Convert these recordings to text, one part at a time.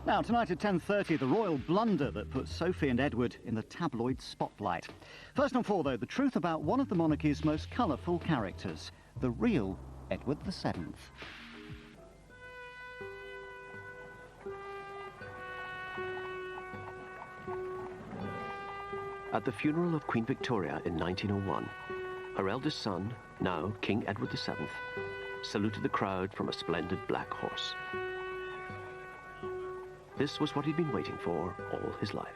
Now, tonight at 10:30, the royal blunder that put Sophie and Edward in the tabloid spotlight. First and foremost, though, the truth about one of the monarchy's most colourful characters, the real Edward VII. At the funeral of Queen Victoria in 1901, her eldest son, now King Edward VII, saluted the crowd from a splendid black horse. This was what he'd been waiting for all his life,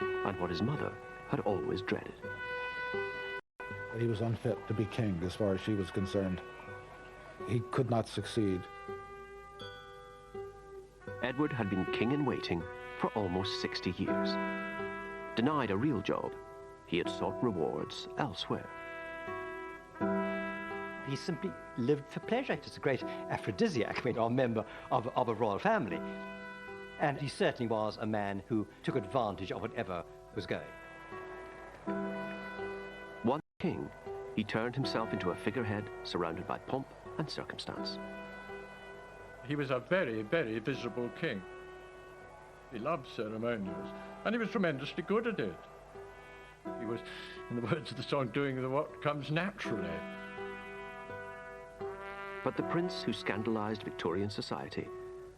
and what his mother had always dreaded. He was unfit to be king as far as she was concerned. He could not succeed. Edward had been king in waiting for almost 60 years. Denied a real job, he had sought rewards elsewhere. He simply lived for pleasure. It's a great aphrodisiac when you're a member of a royal family. And he certainly was a man who took advantage of whatever was going. Once king, he turned himself into a figurehead surrounded by pomp and circumstance. He was a very, very visible king. He loved ceremonials, and he was tremendously good at it. He was, in the words of the song, doing what comes naturally. But the prince who scandalized Victorian society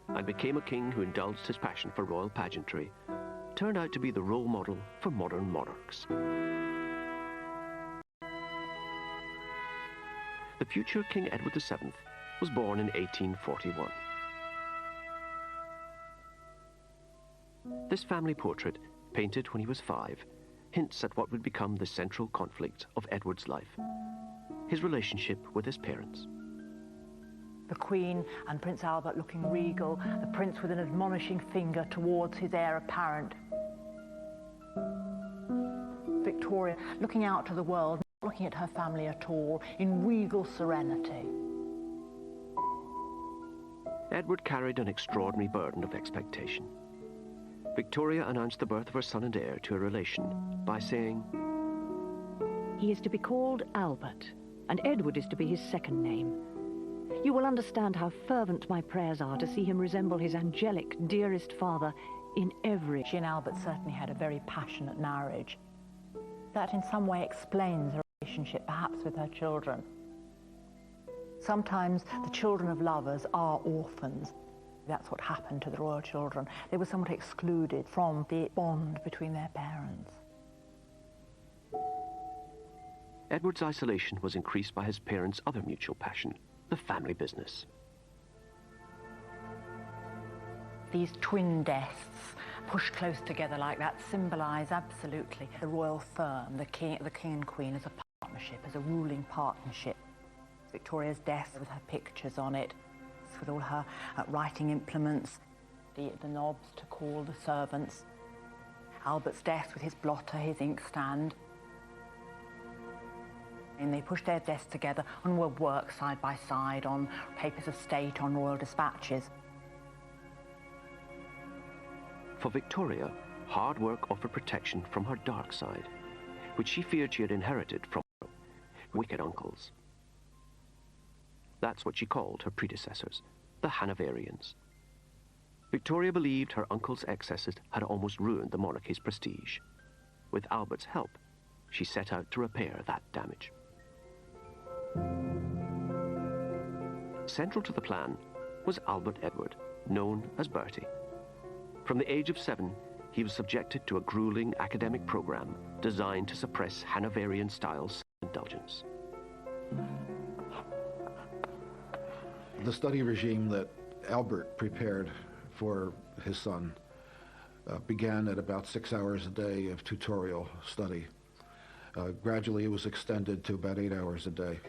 and became a king who indulged his passion for royal pageantry turned out to be the role model for modern monarchs. The future King Edward VII was born in 1841. This family portrait, painted when he was 5, hints at what would become the central conflict of Edward's life, his relationship with his parents. The Queen and Prince Albert looking regal, the Prince with an admonishing finger towards his heir apparent. Victoria looking out to the world, not looking at her family at all, in regal serenity. Edward carried an extraordinary burden of expectation. Victoria announced the birth of her son and heir to a relation by saying, "He is to be called Albert, and Edward is to be his second name. You will understand how fervent my prayers are to see him resemble his angelic, dearest father in every..." She and Albert certainly had a very passionate marriage. That in some way explains her relationship perhaps with her children. Sometimes the children of lovers are orphans. That's what happened to the royal children. They were somewhat excluded from the bond between their parents. Edward's isolation was increased by his parents' other mutual passion, the family business. These twin desks pushed close together like that symbolise absolutely the royal firm, the king and queen as a partnership, as a ruling partnership. Victoria's desk with her pictures on it, with all her writing implements, the knobs to call the servants. Albert's desk with his blotter, his inkstand. And they pushed their desks together and would work side by side on papers of state, on royal dispatches. For Victoria, hard work offered protection from her dark side, which she feared she had inherited from her wicked uncles. That's what she called her predecessors, the Hanoverians. Victoria believed her uncle's excesses had almost ruined the monarchy's prestige. With Albert's help, she set out to repair that damage. Central to the plan was Albert Edward, known as Bertie. From the age of 7, he was subjected to a grueling academic program designed to suppress Hanoverian-style self-indulgence. The study regime that Albert prepared for his son began at about 6 hours a day of tutorial study. Gradually it was extended to about 8 hours a day.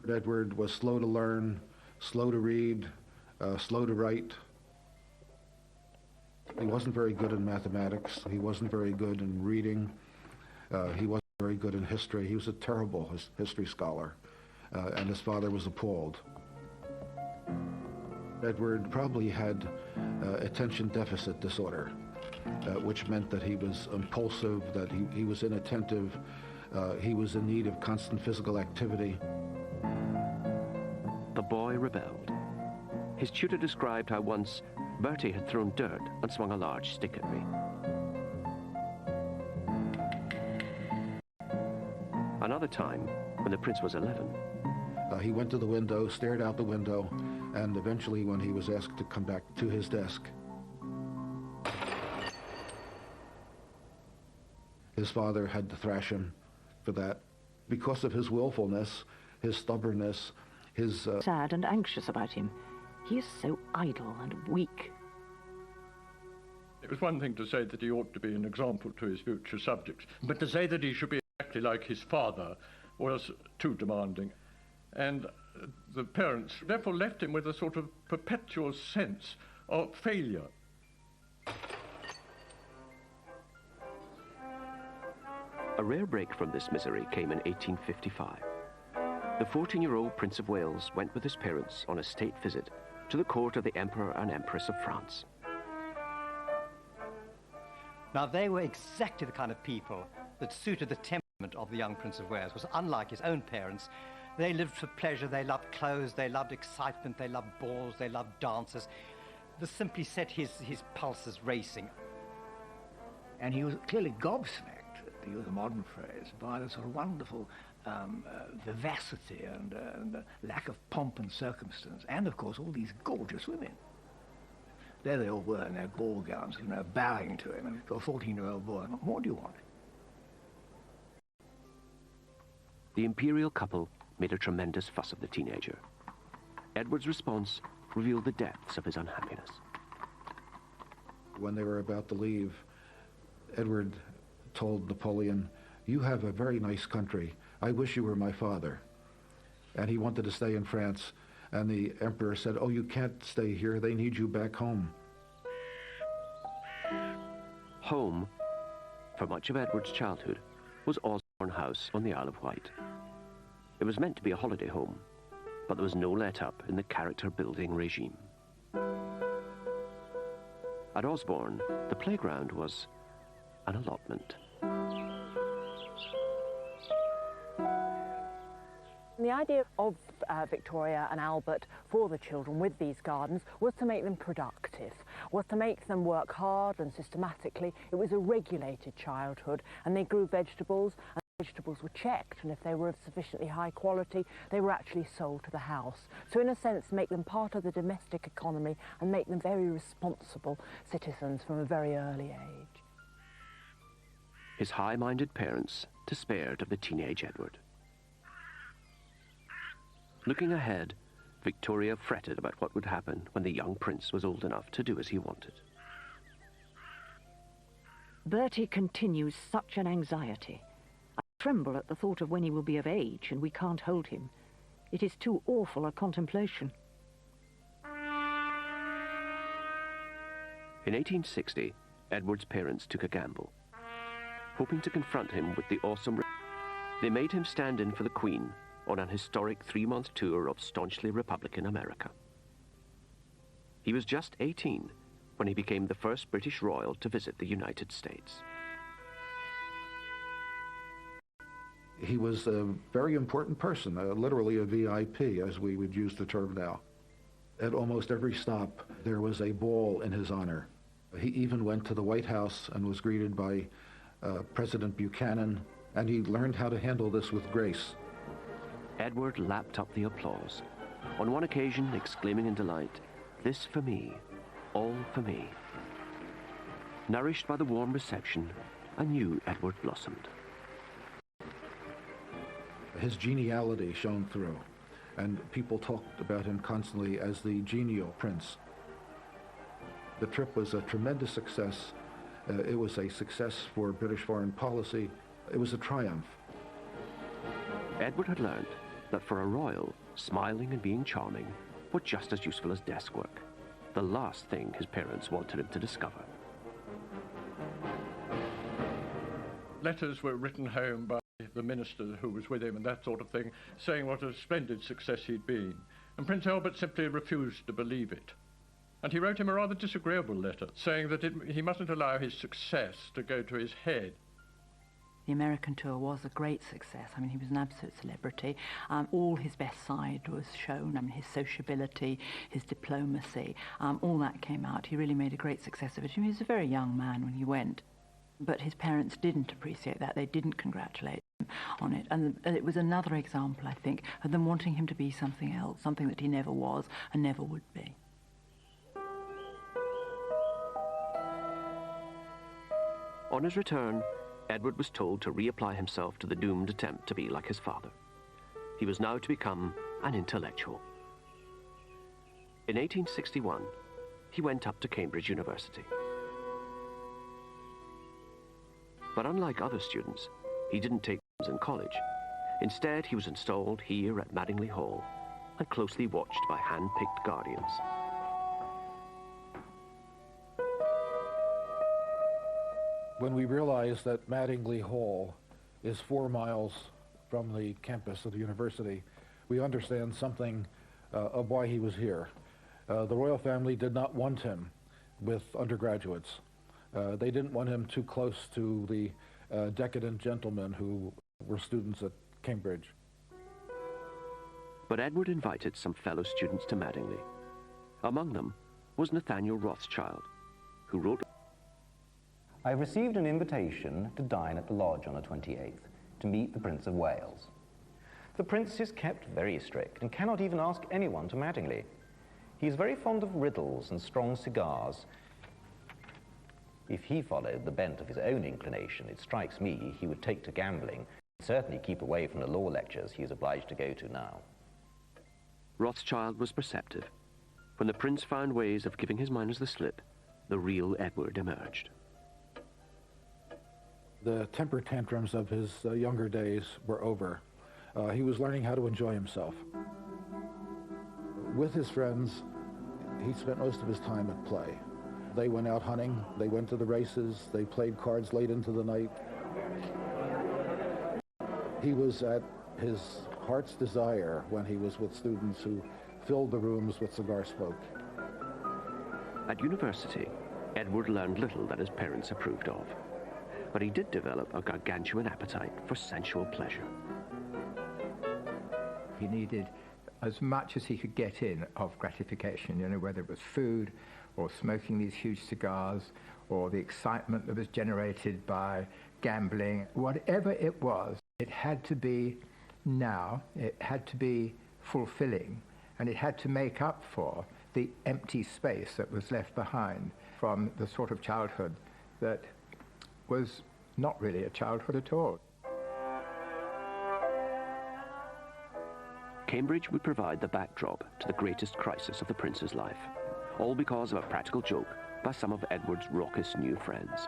Edward was slow to learn, slow to read, slow to write. He wasn't very good in mathematics. He wasn't very good in reading. He wasn't very good in history. He was a terrible history scholar. And his father was appalled. Edward probably had attention deficit disorder, which meant that he was impulsive, that he was inattentive, he was in need of constant physical activity. The boy rebelled. His tutor described how once Bertie had thrown dirt and swung a large stick at me. Another time, when the prince was 11, he went to the window, stared out the window, and eventually when he was asked to come back to his desk, his father had to thrash him for that because of his willfulness, his stubbornness, his... Sad and anxious about him. He is so idle and weak. It was one thing to say that he ought to be an example to his future subjects, but to say that he should be exactly like his father was too demanding. And the parents therefore left him with a sort of perpetual sense of failure. A rare break from this misery came in 1855. The 14-year-old Prince of Wales went with his parents on a state visit to the court of the Emperor and Empress of France. Now, they were exactly the kind of people that suited the temperament of the young Prince of Wales. Was unlike his own parents. They lived for pleasure, they loved clothes, they loved excitement, they loved balls, they loved dances. This simply set his pulses racing. And he was clearly gobsmacked, to use a modern phrase, by the sort of wonderful vivacity and lack of pomp and circumstance, and of course all these gorgeous women. There they all were in their ball gowns, you know, bowing to him, and to a 14-year-old boy. What more do you want? The imperial couple made a tremendous fuss of the teenager. Edward's response revealed the depths of his unhappiness. When they were about to leave, Edward told Napoleon, "You have a very nice country. I wish you were my father." And he wanted to stay in France. And the emperor said, "Oh, you can't stay here. They need you back home." Home, for much of Edward's childhood, was Osborne House on the Isle of Wight. It was meant to be a holiday home, but there was no let-up in the character-building regime. At Osborne, the playground was an allotment. The idea of Victoria and Albert for the children with these gardens was to make them productive, was to make them work hard and systematically. It was a regulated childhood, and they grew vegetables, and vegetables were checked, and if they were of sufficiently high quality, they were actually sold to the house. So in a sense, make them part of the domestic economy and make them very responsible citizens from a very early age. His high-minded parents despaired of the teenage Edward. Looking ahead, Victoria fretted about what would happen when the young prince was old enough to do as he wanted. Bertie continues such an anxiety. I tremble at the thought of when he will be of age and we can't hold him. It is too awful a contemplation. In 1860, Edward's parents took a gamble. Hoping to confront him with the awesome... They made him stand in for the Queen on an historic 3-month tour of staunchly Republican America. He was just 18 when he became the first British royal to visit the United States. He was a very important person, literally a VIP, as we would use the term now. At almost every stop, there was a ball in his honor. He even went to the White House and was greeted by President Buchanan, and he learned how to handle this with grace. Edward lapped up the applause, on one occasion exclaiming in delight, "This for me, all for me." Nourished by the warm reception, a new Edward blossomed. His geniality shone through, and people talked about him constantly as the genial prince. The trip was a tremendous success. It was a success for British foreign policy. It was a triumph. Edward had learned that for a royal, smiling and being charming were just as useful as desk work, the last thing his parents wanted him to discover. Letters were written home by the minister who was with him and that sort of thing, saying what a splendid success he'd been. And Prince Albert simply refused to believe it. And he wrote him a rather disagreeable letter, saying that he mustn't allow his success to go to his head. The American tour was a great success. I mean, he was an absolute celebrity. All his best side was shown. I mean, his sociability, his diplomacy, all that came out. He really made a great success of it. He was a very young man when he went. But his parents didn't appreciate that. They didn't congratulate him on it. And it was another example, I think, of them wanting him to be something else, something that he never was and never would be. On his return, Edward was told to reapply himself to the doomed attempt to be like his father. He was now to become an intellectual. In 1861, he went up to Cambridge University. But unlike other students, he didn't take exams in college. Instead, he was installed here at Madingley Hall and closely watched by hand-picked guardians. When we realized that Madingley Hall is 4 miles from the campus of the university, we understand something of why he was here. The royal family did not want him with undergraduates. They didn't want him too close to the decadent gentlemen who were students at Cambridge. But Edward invited some fellow students to Madingley. Among them was Nathaniel Rothschild, who wrote, I have received an invitation to dine at the lodge on the 28th to meet the Prince of Wales. The Prince is kept very strict and cannot even ask anyone to Madingley. He is very fond of riddles and strong cigars. If he followed the bent of his own inclination, it strikes me he would take to gambling and certainly keep away from the law lectures he is obliged to go to now. Rothschild was perceptive. When the Prince found ways of giving his miners the slip, the real Edward emerged. The temper tantrums of his younger days were over. He was learning how to enjoy himself. With his friends, he spent most of his time at play. They went out hunting, they went to the races, they played cards late into the night. He was at his heart's desire when he was with students who filled the rooms with cigar smoke. At university, Edward learned little that his parents approved of, but he did develop a gargantuan appetite for sensual pleasure. He needed as much as he could get in of gratification, you know, whether it was food or smoking these huge cigars or the excitement that was generated by gambling. Whatever it was, it had to be now, it had to be fulfilling, and it had to make up for the empty space that was left behind from the sort of childhood that was not really a childhood at all. Cambridge would provide the backdrop to the greatest crisis of the Prince's life, all because of a practical joke by some of Edward's raucous new friends.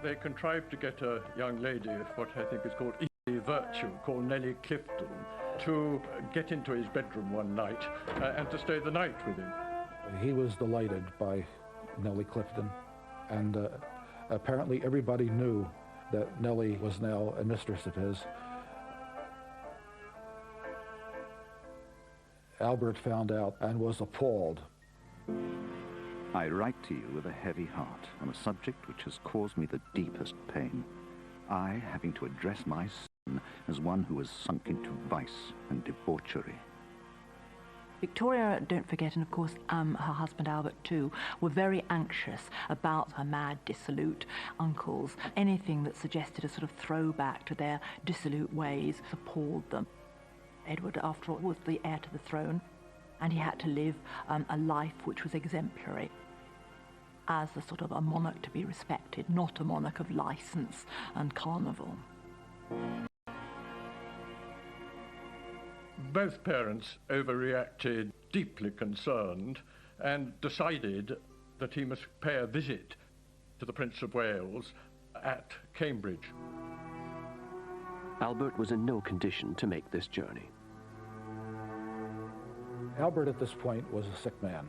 They contrived to get a young lady of what I think is called easy virtue, called Nellie Clifton, to get into his bedroom one night and to stay the night with him. He was delighted by Nellie Clifton, and apparently everybody knew that Nellie was now a mistress of his. Albert found out and was appalled. I write to you with a heavy heart on a subject which has caused me the deepest pain. I having to address my son as one who has sunk into vice and debauchery. Victoria, don't forget, and of course her husband Albert too, were very anxious about her mad, dissolute uncles. Anything that suggested a sort of throwback to their dissolute ways appalled them. Edward, after all, was the heir to the throne, and he had to live a life which was exemplary as a sort of a monarch to be respected, not a monarch of license and carnival. Both parents overreacted, deeply concerned, and decided that he must pay a visit to the Prince of Wales at Cambridge. Albert was in no condition to make this journey. Albert at this point was a sick man.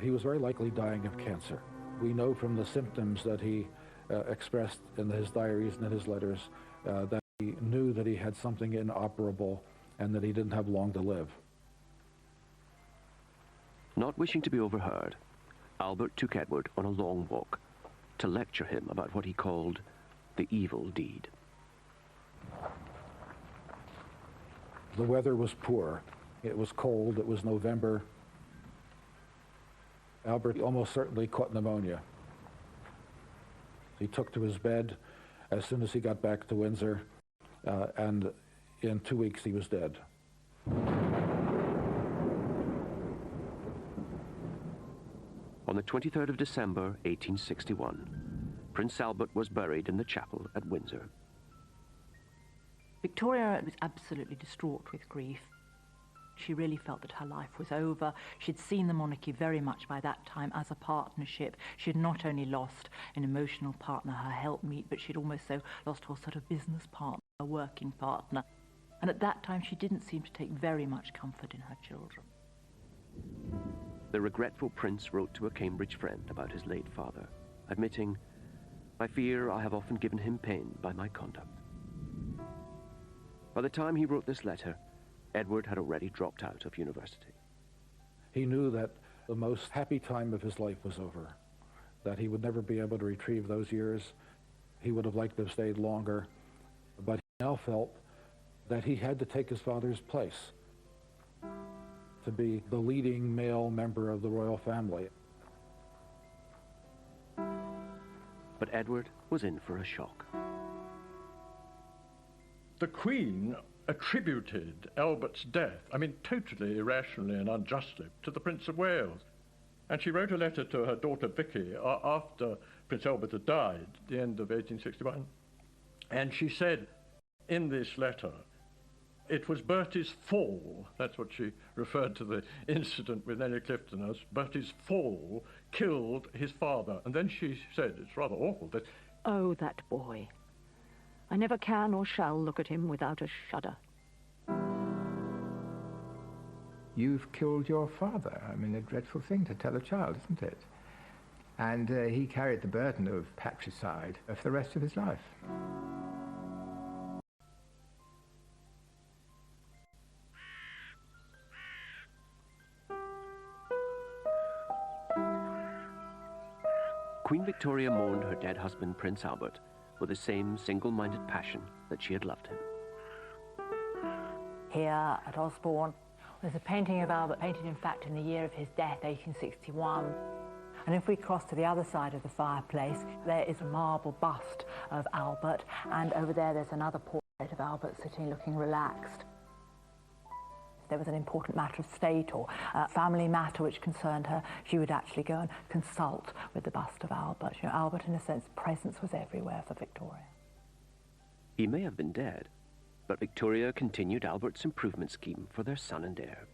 He was very likely dying of cancer. We know from the symptoms that he expressed in his diaries and in his letters that he knew that he had something inoperable and that he didn't have long to live. Not wishing to be overheard, Albert took Edward on a long walk to lecture him about what he called the evil deed. The weather was poor. It was cold. It was November. Albert almost certainly caught pneumonia. He took to his bed as soon as he got back to Windsor, and in 2 weeks he was dead. On the 23rd of December, 1861, Prince Albert was buried in the chapel at Windsor. Victoria was absolutely distraught with grief. She really felt that her life was over. She'd seen the monarchy very much by that time as a partnership. She'd not only lost an emotional partner, her helpmeet, but she'd almost so lost her sort of business partner, a working partner. And at that time, she didn't seem to take very much comfort in her children. The regretful prince wrote to a Cambridge friend about his late father, admitting, "I fear I have often given him pain by my conduct." By the time he wrote this letter, Edward had already dropped out of university. He knew that the most happy time of his life was over, that he would never be able to retrieve those years. He would have liked to have stayed longer, but he now felt that he had to take his father's place, to be the leading male member of the royal family. But Edward was in for a shock. The Queen attributed Albert's death, totally irrationally and unjustly, to the Prince of Wales. And she wrote a letter to her daughter Vicky after Prince Albert had died at the end of 1861. And she said in this letter, it was Bertie's fall, that's what she referred to the incident with Nellie Clifton as, Bertie's fall killed his father. And then she said, it's rather awful, that... Oh, that boy. I never can or shall look at him without a shudder. You've killed your father. A dreadful thing to tell a child, isn't it? And he carried the burden of patricide for the rest of his life. Queen Victoria mourned her dead husband, Prince Albert, with the same single-minded passion that she had loved him. Here at Osborne, there's a painting of Albert, painted in fact in the year of his death, 1861. And if we cross to the other side of the fireplace, there is a marble bust of Albert, and over there there's another portrait of Albert sitting looking relaxed. If there was an important matter of state or family matter which concerned her, she would actually go and consult with the bust of Albert. Albert, in a sense, presence was everywhere for Victoria. He may have been dead, but Victoria continued Albert's improvement scheme for their son and heir.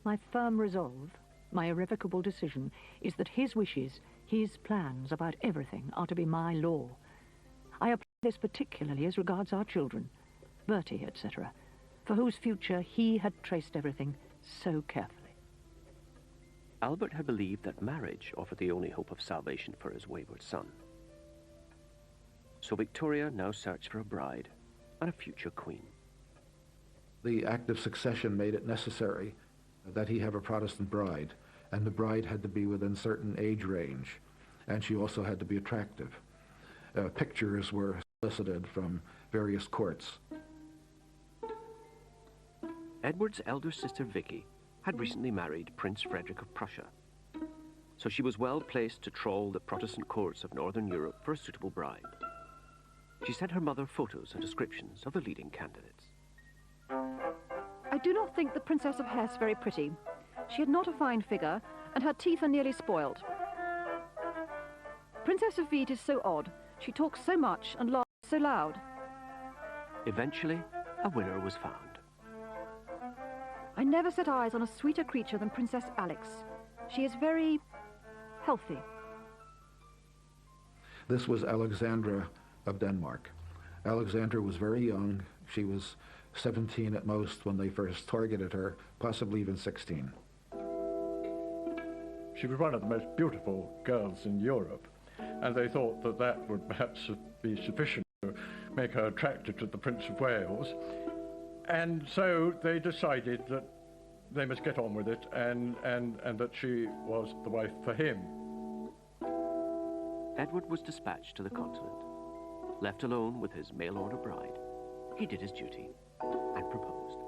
My firm resolve, my irrevocable decision, is that his wishes, his plans about everything are to be my law. I apply this particularly as regards our children, Bertie, etc., for whose future he had traced everything so carefully. Albert had believed that marriage offered the only hope of salvation for his wayward son. So Victoria now searched for a bride and a future queen. The Act of Succession made it necessary that he have a Protestant bride, and the bride had to be within certain age range, and she also had to be attractive. Pictures were solicited from various courts. Edward's elder sister Vicky had recently married Prince Frederick of Prussia, so she was well placed to trawl the Protestant courts of Northern Europe for a suitable bride. She sent her mother photos and descriptions of the leading candidates. I do not think the Princess of Hesse very pretty. She had not a fine figure, and her teeth are nearly spoiled. Princess of Wied is so odd. She talks so much and laughs so loud. Eventually, a winner was found. I never set eyes on a sweeter creature than Princess Alex. She is very healthy. This was Alexandra of Denmark. Alexandra was very young. She was 17 at most when they first targeted her, possibly even 16. She was one of the most beautiful girls in Europe, and they thought that that would perhaps be sufficient to make her attractive to the Prince of Wales. And so they decided that they must get on with it, and that she was the wife for him. Edward was dispatched to the continent. Left alone with his mail-order bride, he did his duty and proposed.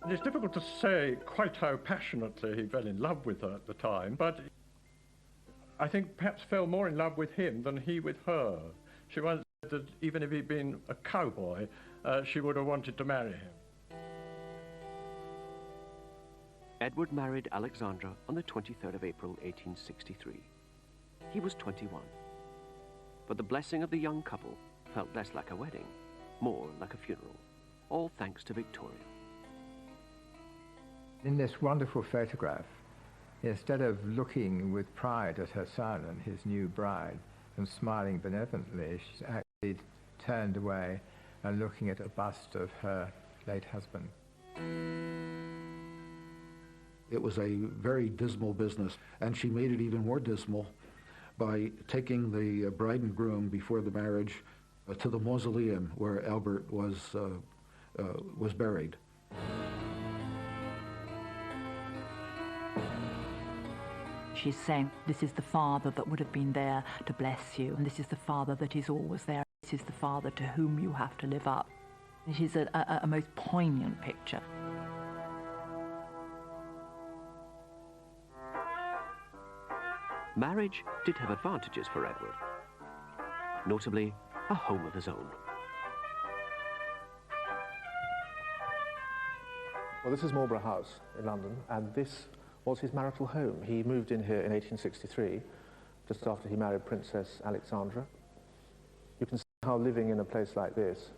It's difficult to say quite how passionately he fell in love with her at the time, but I think perhaps fell more in love with him than he with her. She once said that even if he'd been a cowboy, she would have wanted to marry him. Edward married Alexandra on the 23rd of April, 1863. He was 21. But the blessing of the young couple felt less like a wedding, more like a funeral, all thanks to Victoria. In this wonderful photograph, instead of looking with pride at her son and his new bride and smiling benevolently, she's actually turned away and looking at a bust of her late husband. It was a very dismal business, and she made it even more dismal by taking the bride and groom before the marriage to the mausoleum where Albert was buried. She's saying, this is the father that would have been there to bless you, and this is the father that is always there. This is the father to whom you have to live up. It is a most poignant picture. Marriage did have advantages for Edward, notably a home of his own. Well, this is Marlborough House in London, and this was his marital home. He moved in here in 1863, just after he married Princess Alexandra. You can see how living in a place like this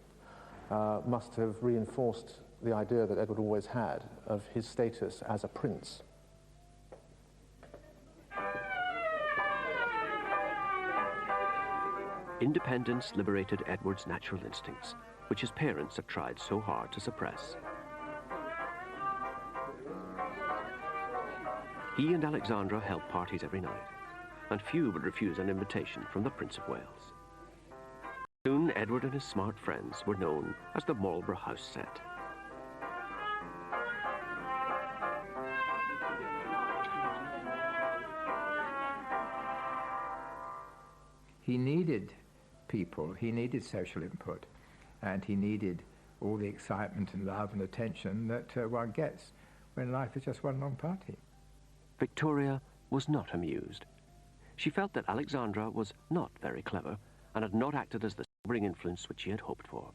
must have reinforced the idea that Edward always had of his status as a prince. Independence liberated Edward's natural instincts, which his parents had tried so hard to suppress. He and Alexandra held parties every night, and few would refuse an invitation from the Prince of Wales. Soon, Edward and his smart friends were known as the Marlborough House set. He needed people, he needed social input, and he needed all the excitement and love and attention that one gets when life is just one long party. Victoria was not amused. She felt that Alexandra was not very clever and had not acted as the sobering influence which she had hoped for.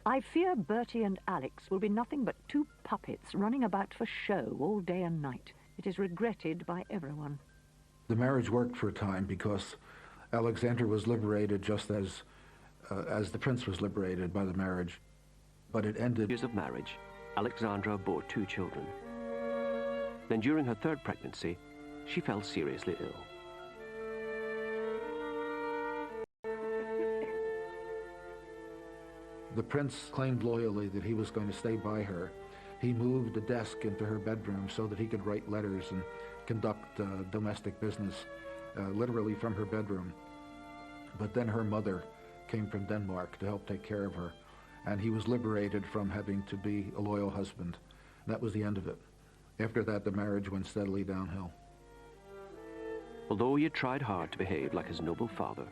I fear Bertie and Alex will be nothing but two puppets running about for show all day and night. It is regretted by everyone. The marriage worked for a time because Alexandra was liberated just as the prince was liberated by the marriage, but it ended. Years of marriage, Alexandra bore 2 children. Then during her 3rd pregnancy, she fell seriously ill. The prince claimed loyally that he was going to stay by her. He moved a desk into her bedroom so that he could write letters and conduct domestic business literally from her bedroom. But then her mother came from Denmark to help take care of her, and he was liberated from having to be a loyal husband. That was the end of it. After that, the marriage went steadily downhill. Although he had tried hard to behave like his noble father,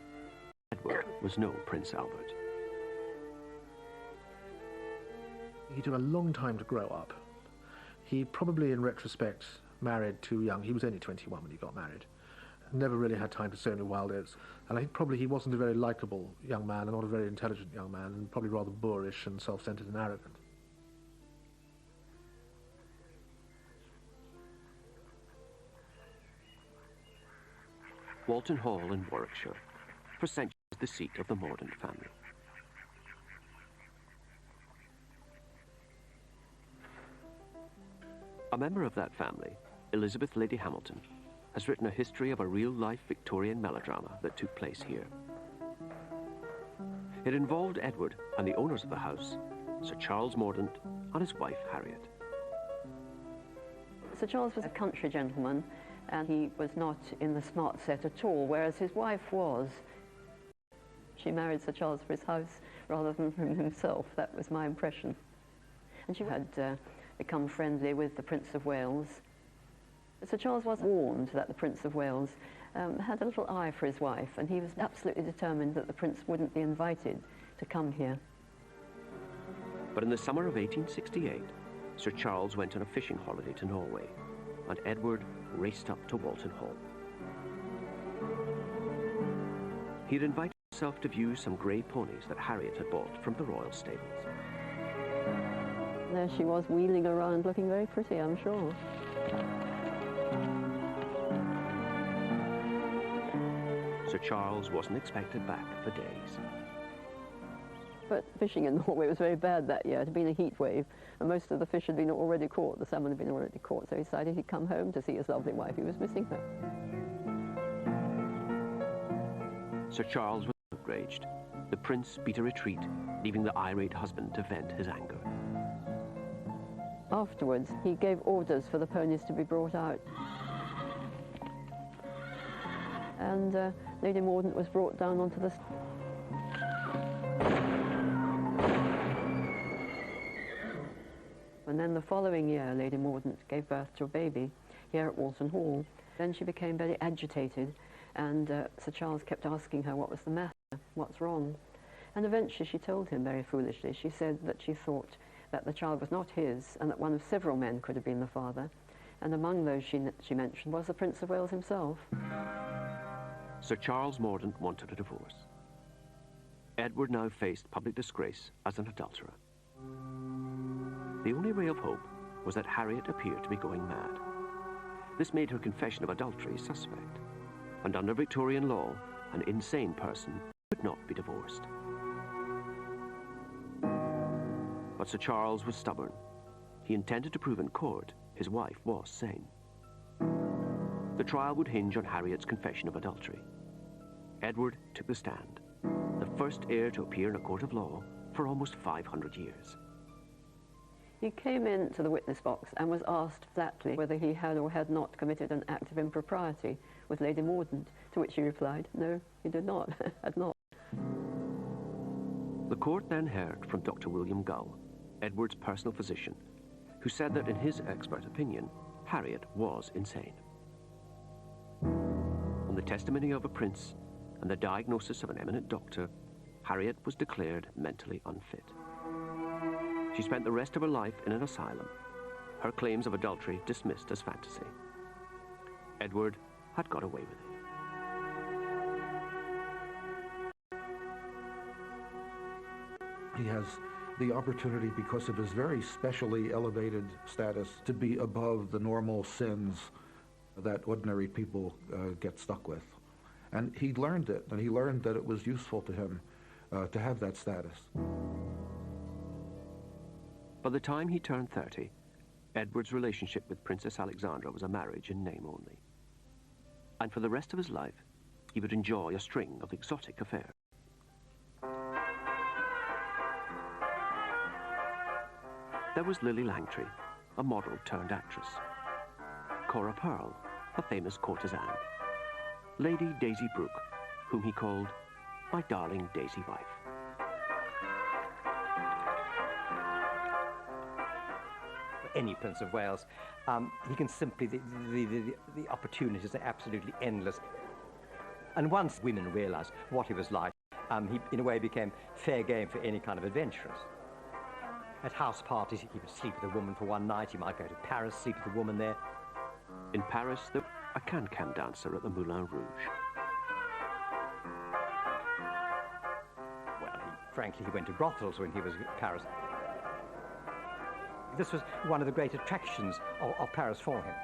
Edward was no Prince Albert. He took a long time to grow up. He probably, in retrospect, married too young. He was only 21 when he got married. Never really had time to sow any wild oats. And I think probably he wasn't a very likable young man and not a very intelligent young man, and probably rather boorish and self-centered and arrogant. Walton Hall in Warwickshire, for centuries the seat of the Mordaunt family. A member of that family, Elizabeth Lady Hamilton, has written a history of a real-life Victorian melodrama that took place here. It involved Edward and the owners of the house, Sir Charles Mordaunt and his wife Harriet. Sir Charles was a country gentleman, and he was not in the smart set at all, whereas his wife was. She married Sir Charles for his house rather than for himself. That was my impression. And she had become friendly with the Prince of Wales. Sir Charles was warned that the Prince of Wales had a little eye for his wife, and he was absolutely determined that the prince wouldn't be invited to come here. But in the summer of 1868, Sir Charles went on a fishing holiday to Norway, and Edward raced up to Walton Hall. He had invited himself to view some grey ponies that Harriet had bought from the royal stables. There she was, wheeling around, looking very pretty, I'm sure. Sir Charles wasn't expected back for days. But fishing in Norway was very bad that year. It had been a heat wave, and most of the fish had been already caught. The salmon had been already caught, so he decided he'd come home to see his lovely wife. He was missing her. Sir Charles was outraged. The prince beat a retreat, leaving the irate husband to vent his anger. Afterwards, he gave orders for the ponies to be brought out. And Lady Mordaunt was brought down onto the... And then the following year, Lady Mordaunt gave birth to a baby here at Walton Hall. Then she became very agitated, and Sir Charles kept asking her what was the matter, what's wrong. And eventually she told him very foolishly. She said that she thought that the child was not his, and that one of several men could have been the father. And among those she mentioned was the Prince of Wales himself. Sir Charles Mordaunt wanted a divorce. Edward now faced public disgrace as an adulterer. The only ray of hope was that Harriet appeared to be going mad. This made her confession of adultery suspect, and under Victorian law, an insane person could not be divorced. But Sir Charles was stubborn. He intended to prove in court his wife was sane. The trial would hinge on Harriet's confession of adultery. Edward took the stand, the first heir to appear in a court of law for almost 500 years. He came into the witness box and was asked flatly whether he had or had not committed an act of impropriety with Lady Mordaunt, to which he replied, no, he did not, had not. The court then heard from Dr. William Gull, Edward's personal physician, who said that in his expert opinion, Harriet was insane. On the testimony of a prince and the diagnosis of an eminent doctor, Harriet was declared mentally unfit. She spent the rest of her life in an asylum, her claims of adultery dismissed as fantasy. Edward had got away with it. He has the opportunity, because of his very specially elevated status, to be above the normal sins that ordinary people get stuck with. And he learned it, and he learned that it was useful to him to have that status. By the time he turned 30, Edward's relationship with Princess Alexandra was a marriage in name only. And for the rest of his life, he would enjoy a string of exotic affairs. There was Lily Langtry, a model turned actress. Cora Pearl, a famous courtesan. Lady Daisy Brooke, whom he called my darling Daisy wife. Any Prince of Wales, he can simply, the opportunities are absolutely endless. And once women realised what he was like, he in a way became fair game for any kind of adventurers. At house parties, he would sleep with a woman for one night. He might go to Paris, sleep with a woman there. In Paris, there was a can-can dancer at the Moulin Rouge. Well, frankly, he went to brothels when he was in Paris. This was one of the great attractions of Paris for him.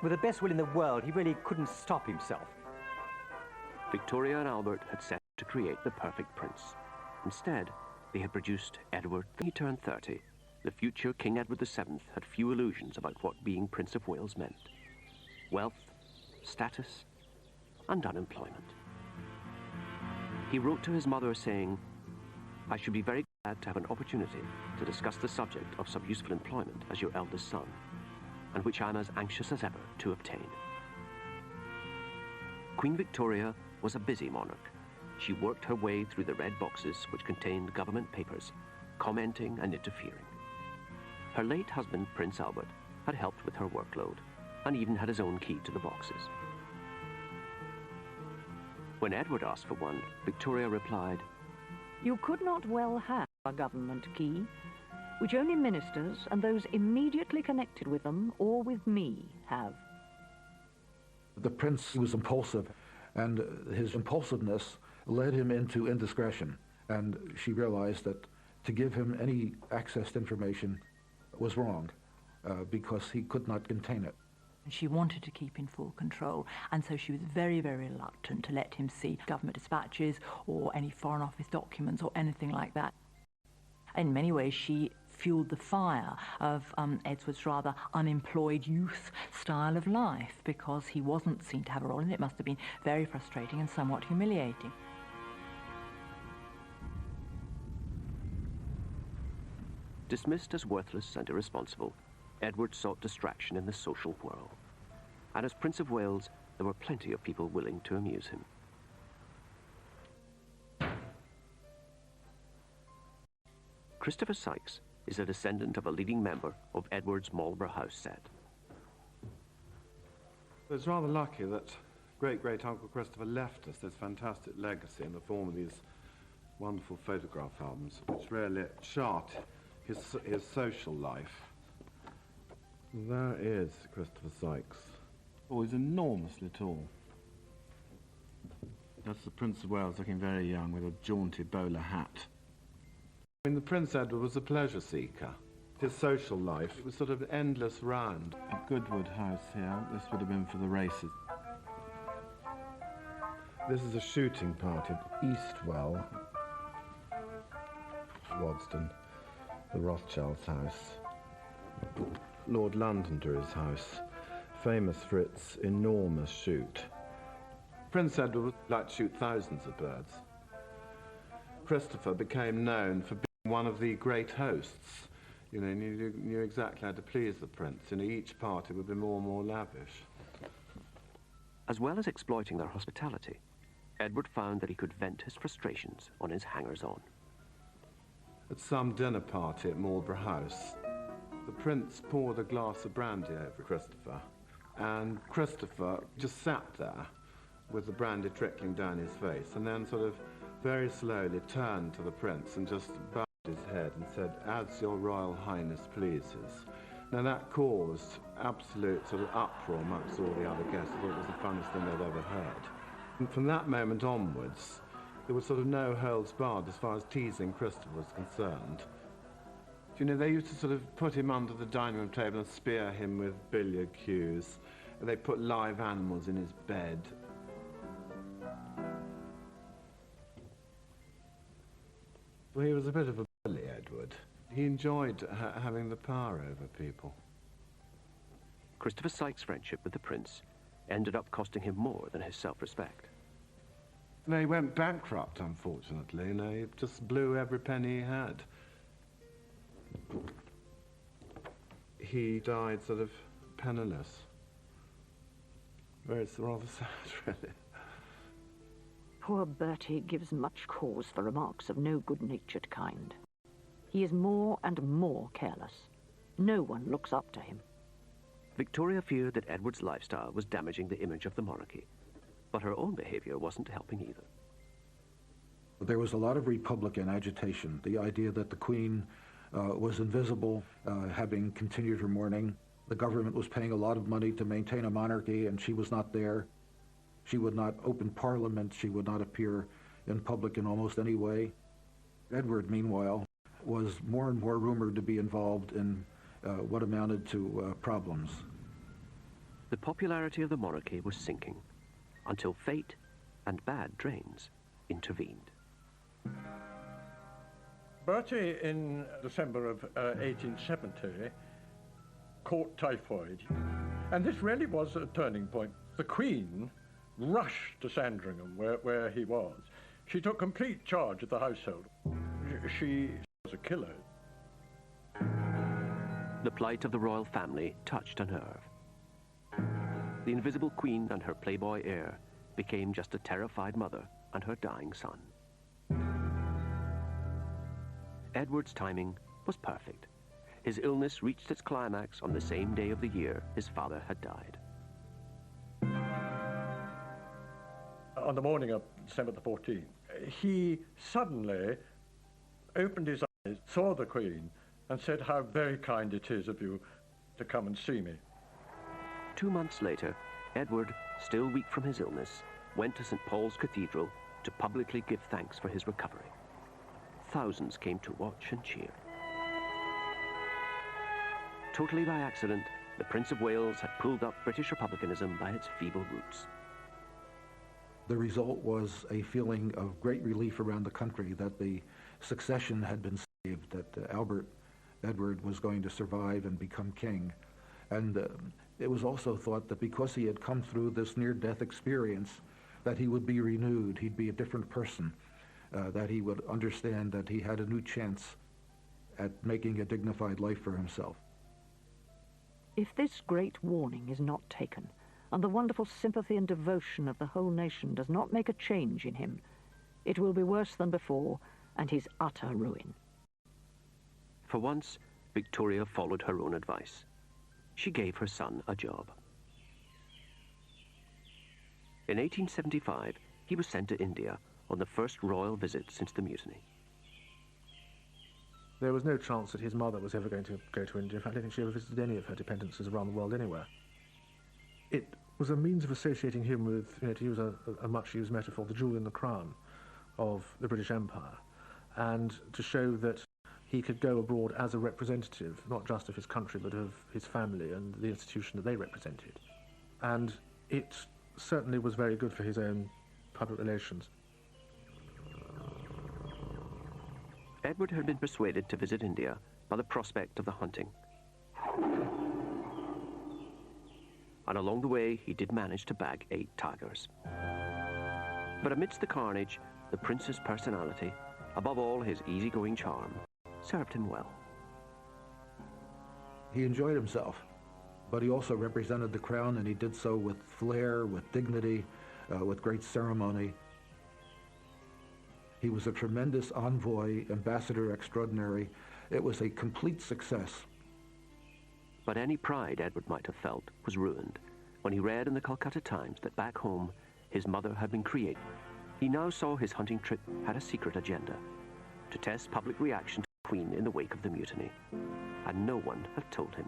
With the best will in the world, he really couldn't stop himself. Victoria and Albert had set to create the perfect prince. Instead, they had produced Edward. When he turned 30, the future King Edward VII had few illusions about what being Prince of Wales meant. Wealth, status, and unemployment. He wrote to his mother saying, "I should be very glad to have an opportunity to discuss the subject of some useful employment as your eldest son, and which I am as anxious as ever to obtain." Queen Victoria was a busy monarch. She worked her way through the red boxes which contained government papers, commenting and interfering. Her late husband, Prince Albert, had helped with her workload, and even had his own key to the boxes. When Edward asked for one, Victoria replied, "You could not well have a government key, which only ministers and those immediately connected with them or with me have." The prince was impulsive, and his impulsiveness led him into indiscretion. And she realized that to give him any access to information was wrong, because he could not contain it. She wanted to keep in full control, and so she was very, very reluctant to let him see government dispatches or any Foreign Office documents or anything like that. In many ways, she fueled the fire of Edward's rather unemployed youth style of life, because he wasn't seen to have a role in it. It must have been very frustrating and somewhat humiliating. Dismissed as worthless and irresponsible, Edward sought distraction in the social whirl. And as Prince of Wales, there were plenty of people willing to amuse him. Christopher Sykes is a descendant of a leading member of Edward's Marlborough House set. It's rather lucky that great-great-uncle Christopher left us this fantastic legacy in the form of these wonderful photograph albums, which really chart his social life. There is Christopher Sykes. Oh, he's enormously tall. That's the Prince of Wales looking very young with a jaunty bowler hat. I mean, the Prince Edward was a pleasure seeker. His social life was sort of endless round. At Goodwood House here, this would have been for the races. This is a shooting party at Eastwell, Wadston, the Rothschilds' house. Lord Londonderry's house, famous for its enormous shoot. Prince Edward would like to shoot thousands of birds. Christopher became known for being one of the great hosts. You know, knew exactly how to please the prince. You know, each party would be more and more lavish. As well as exploiting their hospitality, Edward found that he could vent his frustrations on his hangers-on. At some dinner party at Marlborough House, the prince poured a glass of brandy over Christopher, and Christopher just sat there with the brandy trickling down his face, and then sort of very slowly turned to the prince and just bowed his head and said, "As your Royal Highness pleases." Now that caused absolute sort of uproar amongst all the other guests. I thought it was the funniest thing they'd ever heard. And from that moment onwards, there was sort of no holds barred as far as teasing Christopher was concerned. You know, they used to sort of put him under the dining room table and spear him with billiard cues. And they put live animals in his bed. Well, he was a bit of a bully, Edward. He enjoyed having the power over people. Christopher Sykes' friendship with the prince ended up costing him more than his self-respect. No, he went bankrupt, unfortunately. You know, he just blew every penny he had. He died sort of penniless. It's rather sad, really. Poor Bertie gives much cause for remarks of no good-natured kind. He is more and more careless. No one looks up to him. Victoria feared that Edward's lifestyle was damaging the image of the monarchy, but her own behavior wasn't helping either. There was a lot of Republican agitation, the idea that the Queen was invisible, having continued her mourning. The government was paying a lot of money to maintain a monarchy, and she was not there. She would not open Parliament. She would not appear in public in almost any way. Edward, meanwhile, was more and more rumored to be involved in what amounted to problems. The popularity of the monarchy was sinking until fate and bad drains intervened. Bertie, in December of 1870, caught typhoid. And this really was a turning point. The Queen rushed to Sandringham, where he was. She took complete charge of the household. She was a killer. The plight of the royal family touched a nerve. The invisible Queen and her playboy heir became just a terrified mother and her dying son. Edward's timing was perfect. His illness reached its climax on the same day of the year his father had died. On on the morning of December the 14th, he suddenly opened his eyes, saw the Queen, and said, "How very kind it is of you to come and see me." 2 months later, Edward, still weak from his illness, went to St. Paul's Cathedral to publicly give thanks for his recovery. Thousands came to watch and cheer. Totally by accident, the Prince of Wales had pulled up British republicanism by its feeble roots. The result was a feeling of great relief around the country that the succession had been saved, that Edward was going to survive and become king. And it was also thought that because he had come through this near-death experience, that he would be renewed, he'd be a different person, that he would understand that he had a new chance at making a dignified life for himself. If this great warning is not taken, and the wonderful sympathy and devotion of the whole nation does not make a change in him, it will be worse than before, and his utter ruin. For once, Victoria followed her own advice. She gave her son a job. In 1875, he was sent to India on the first royal visit since the mutiny. There was no chance that his mother was ever going to go to India. In fact, I don't think she ever visited any of her dependencies around the world anywhere. It was a means of associating him with, to use a much-used metaphor, the jewel in the crown of the British Empire, and to show that he could go abroad as a representative, not just of his country, but of his family and the institution that they represented. And it certainly was very good for his own public relations. Edward had been persuaded to visit India by the prospect of the hunting. And along the way, he did manage to bag 8 tigers. But amidst the carnage, the prince's personality, above all his easygoing charm, served him well. He enjoyed himself, but he also represented the crown, and he did so with flair, with dignity, with great ceremony. He was a tremendous envoy, ambassador extraordinary. It was a complete success. But any pride Edward might have felt was ruined when he read in the Calcutta Times that back home his mother had been created. He now saw his hunting trip had a secret agenda, to test public reaction to the Queen in the wake of the mutiny, and no one had told him.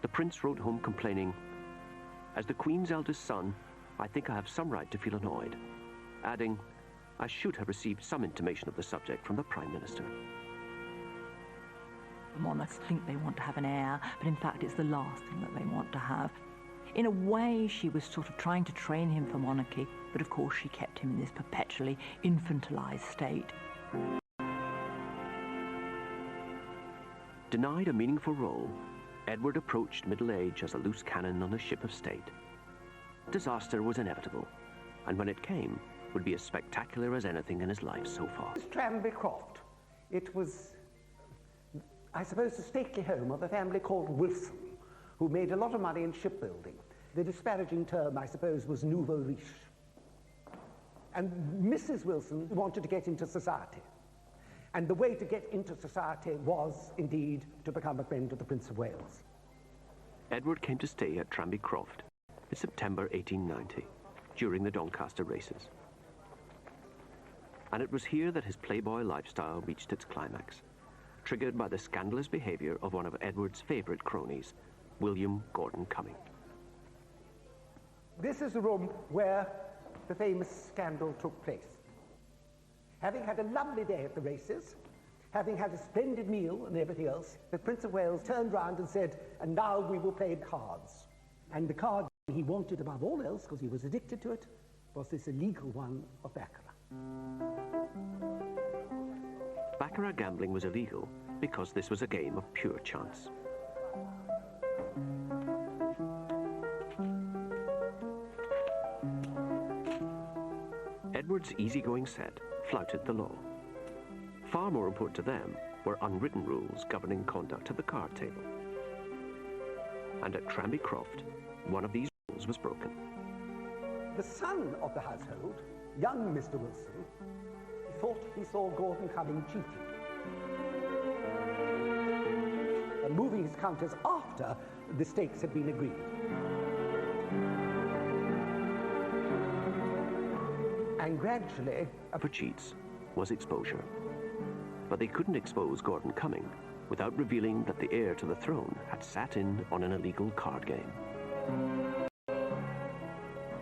The prince wrote home complaining, "As the Queen's eldest son, I think I have some right to feel annoyed," adding, "I should have received some intimation of the subject from the Prime Minister." The monarchs think they want to have an heir, but in fact it's the last thing that they want to have. In a way, she was sort of trying to train him for monarchy, but of course she kept him in this perpetually infantilized state. Denied a meaningful role, Edward approached middle age as a loose cannon on a ship of state. Disaster was inevitable, and when it came, would be as spectacular as anything in his life so far. Tranby Croft. It was, I suppose, the stately home of a family called Wilson, who made a lot of money in shipbuilding. The disparaging term, I suppose, was nouveau riche. And Mrs. Wilson wanted to get into society. And the way to get into society was, indeed, to become a friend of the Prince of Wales. Edward came to stay at Tranby Croft in September 1890, during the Doncaster races. And it was here that his playboy lifestyle reached its climax, triggered by the scandalous behavior of one of Edward's favorite cronies, William Gordon Cumming. This is the room where the famous scandal took place. Having had a lovely day at the races, having had a splendid meal and everything else, the Prince of Wales turned round and said, "And now we will play cards." And the card he wanted above all else, because he was addicted to it, was this illegal one of baccarat. Baccarat gambling was illegal because this was a game of pure chance. Edward's easygoing set flouted the law. Far more important to them were unwritten rules governing conduct at the card table. And at Tranby Croft, one of these rules was broken. The son of the household, young Mr. Wilson, thought he saw Gordon Cumming cheating, and moving his counters after the stakes had been agreed. And gradually... For cheats was exposure. But they couldn't expose Gordon Cumming without revealing that the heir to the throne had sat in on an illegal card game.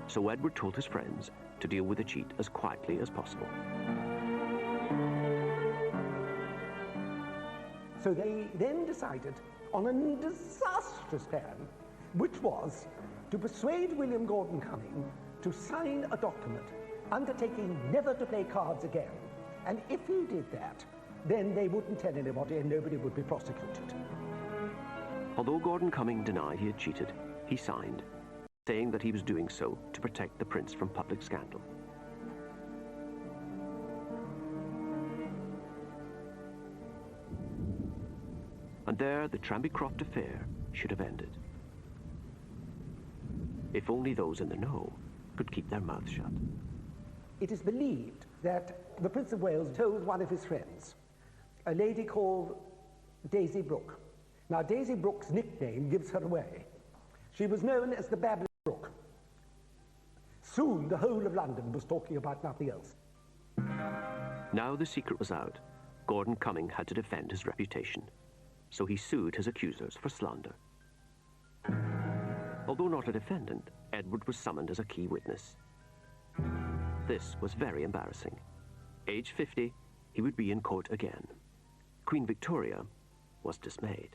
So Edward told his friends to deal with the cheat as quietly as possible. So they then decided on a disastrous plan, which was to persuade William Gordon Cumming to sign a document undertaking never to play cards again. And if he did that, then they wouldn't tell anybody and nobody would be prosecuted. Although Gordon Cumming denied he had cheated, he signed, saying that he was doing so to protect the prince from public scandal. And there the Tranbycroft affair should have ended. If only those in the know could keep their mouths shut. It is believed that the Prince of Wales told one of his friends, a lady called Daisy Brooke. Now, Daisy Brooke's nickname gives her away. She was known as the Babbling Brook. Soon, the whole of London was talking about nothing else. Now the secret was out. Gordon Cumming had to defend his reputation, so he sued his accusers for slander. Although not a defendant, Edward was summoned as a key witness. This was very embarrassing. Age 50, he would be in court again. Queen Victoria was dismayed.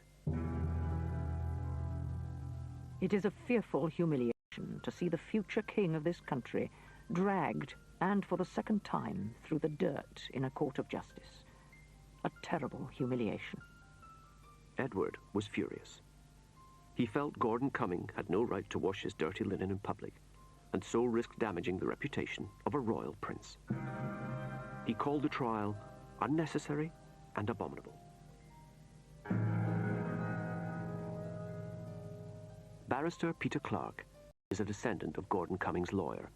It is a fearful humiliation to see the future king of this country dragged, and for the second time, through the dirt in a court of justice. A terrible humiliation. Edward was furious. He felt Gordon Cumming had no right to wash his dirty linen in public, and so risked damaging the reputation of a royal prince. He called the trial unnecessary and abominable. Barrister Peter Clarke is a descendant of Gordon Cumming's lawyer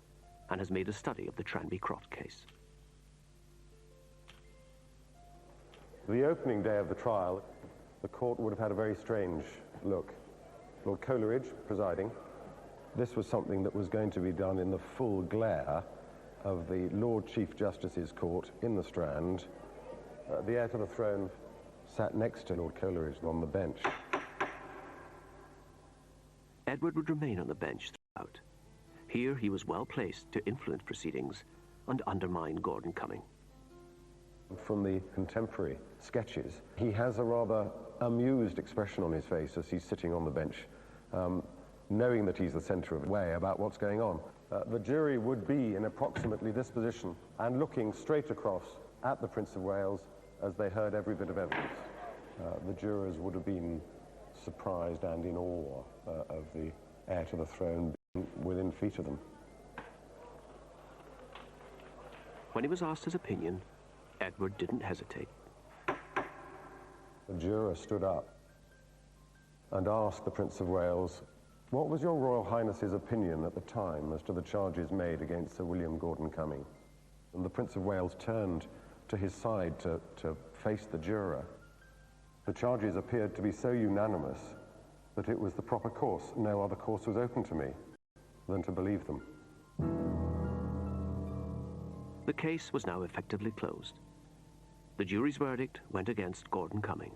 and has made a study of the Tranbycroft case. The opening day of the trial, the court would have had a very strange look. Lord Coleridge presiding. This was something that was going to be done in the full glare of the Lord Chief Justice's court in the Strand. The heir to the throne sat next to Lord Coleridge on the bench. Edward would remain on the bench throughout. Here he was well placed to influence proceedings and undermine Gordon Cumming. From the contemporary sketches, he has a rather amused expression on his face as he's sitting on the bench, knowing that he's the centre of the way about what's going on. The jury would be in approximately this position and looking straight across at the Prince of Wales as they heard every bit of evidence. The jurors would have been surprised and in awe of the heir to the throne being within feet of them. When he was asked his opinion, Edward didn't hesitate. The juror stood up and asked the Prince of Wales, "What was your Royal Highness's opinion at the time as to the charges made against Sir William Gordon Cumming?" And the Prince of Wales turned to his side to face the juror. The charges appeared to be so unanimous that it was the proper course. No other course was open to me than to believe them. The case was now effectively closed. The jury's verdict went against Gordon Cumming.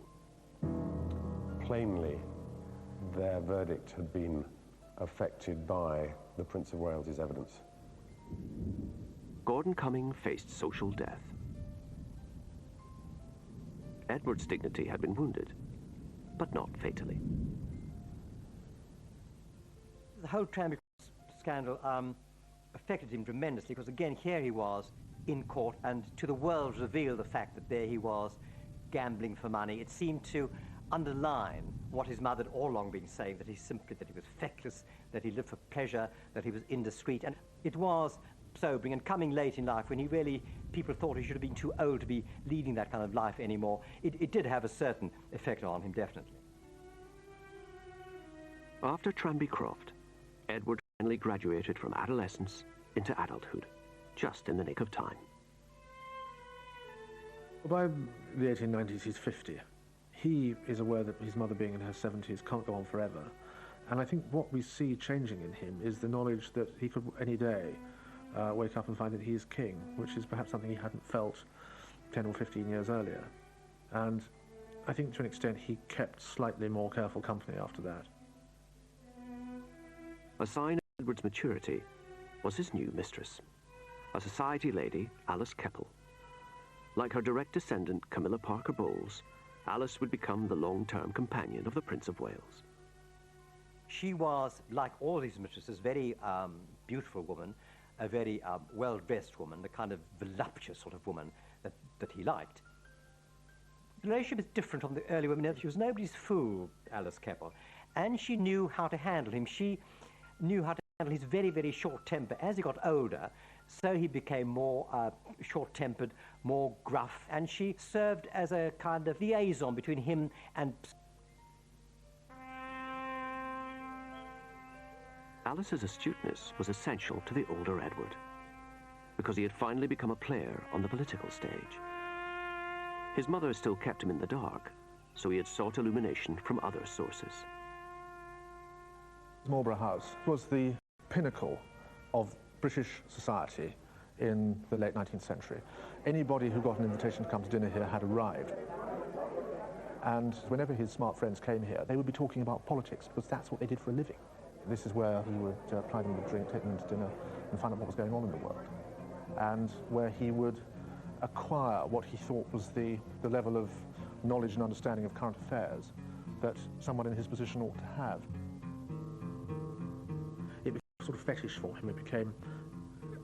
Plainly, their verdict had been affected by the Prince of Wales's evidence. Gordon Cumming faced social death. Edward's dignity had been wounded, but not fatally. The whole Tranby scandal affected him tremendously because, again, here he was in court and to the world revealed the fact that there he was gambling for money. It seemed to underline what his mother had all along been saying, that he was feckless, that he lived for pleasure, that he was indiscreet. And it was sobering, and coming late in life when people thought he should have been too old to be leading that kind of life anymore, it did have a certain effect on him, definitely. After Tranbycroft, Edward finally graduated from adolescence into adulthood, just in the nick of time. By the 1890s, he's 50. He is aware that his mother, being in her 70s, can't go on forever. And I think what we see changing in him is the knowledge that he could any day wake up and find that he is king, which is perhaps something he hadn't felt 10 or 15 years earlier. And I think to an extent he kept slightly more careful company after that. A sign of Edward's maturity was his new mistress, a society lady, Alice Keppel. Like her direct descendant, Camilla Parker Bowles, Alice would become the long-term companion of the Prince of Wales. She was, like all his mistresses, very beautiful woman, a very well-dressed woman, the kind of voluptuous sort of woman that he liked. The relationship is different from the early women. She was nobody's fool, Alice Keppel, and she knew how to handle him. She knew how to handle his very, very short temper. As he got older, so he became more short-tempered, more gruff, and she served as a kind of liaison between him and... Alice's astuteness was essential to the older Edward, because he had finally become a player on the political stage. His mother still kept him in the dark, so he had sought illumination from other sources. Marlborough House was the pinnacle of British society in the late 19th century. Anybody who got an invitation to come to dinner here had arrived. And whenever his smart friends came here, they would be talking about politics, because that's what they did for a living. This is where he would ply them with a drink, take them to dinner, and find out what was going on in the world. And where he would acquire what he thought was the level of knowledge and understanding of current affairs that someone in his position ought to have. It became a sort of fetish for him. It became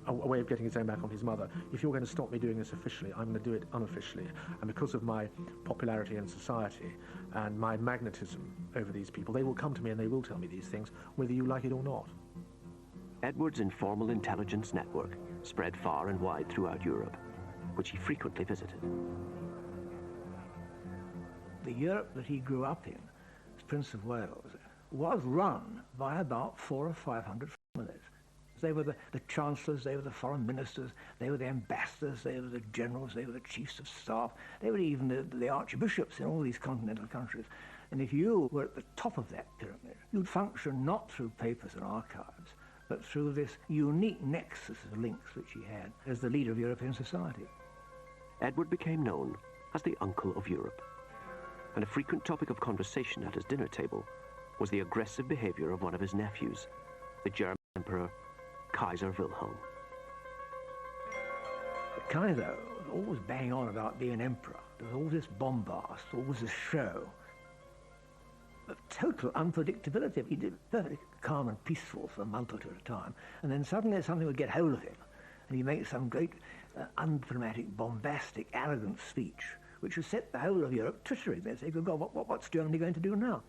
a way of getting his own back on his mother. If you're going to stop me doing this officially, I'm going to do it unofficially. And because of my popularity in society and my magnetism over these people, they will come to me and they will tell me these things, whether you like it or not. Edward's informal intelligence network spread far and wide throughout Europe, which he frequently visited. The Europe that he grew up in, as Prince of Wales, was run by about 400 or 500 families. They were the chancellors, they were the foreign ministers, they were the ambassadors, they were the generals, they were the chiefs of staff, they were even the archbishops in all these continental countries. And if you were at the top of that pyramid, you'd function not through papers and archives, but through this unique nexus of links which he had as the leader of European society. Edward became known as the Uncle of Europe, and a frequent topic of conversation at his dinner table was the aggressive behavior of one of his nephews, the German Emperor Kaiser Wilhelm. The Kaiser was always banging on about being emperor. There was all this bombast, always this show of total unpredictability. He did perfectly calm and peaceful for a month or two at a time, and then suddenly something would get hold of him, and he'd make some great undramatic, bombastic, arrogant speech, which would set the whole of Europe tittering. They'd say, good God, what's Germany going to do now?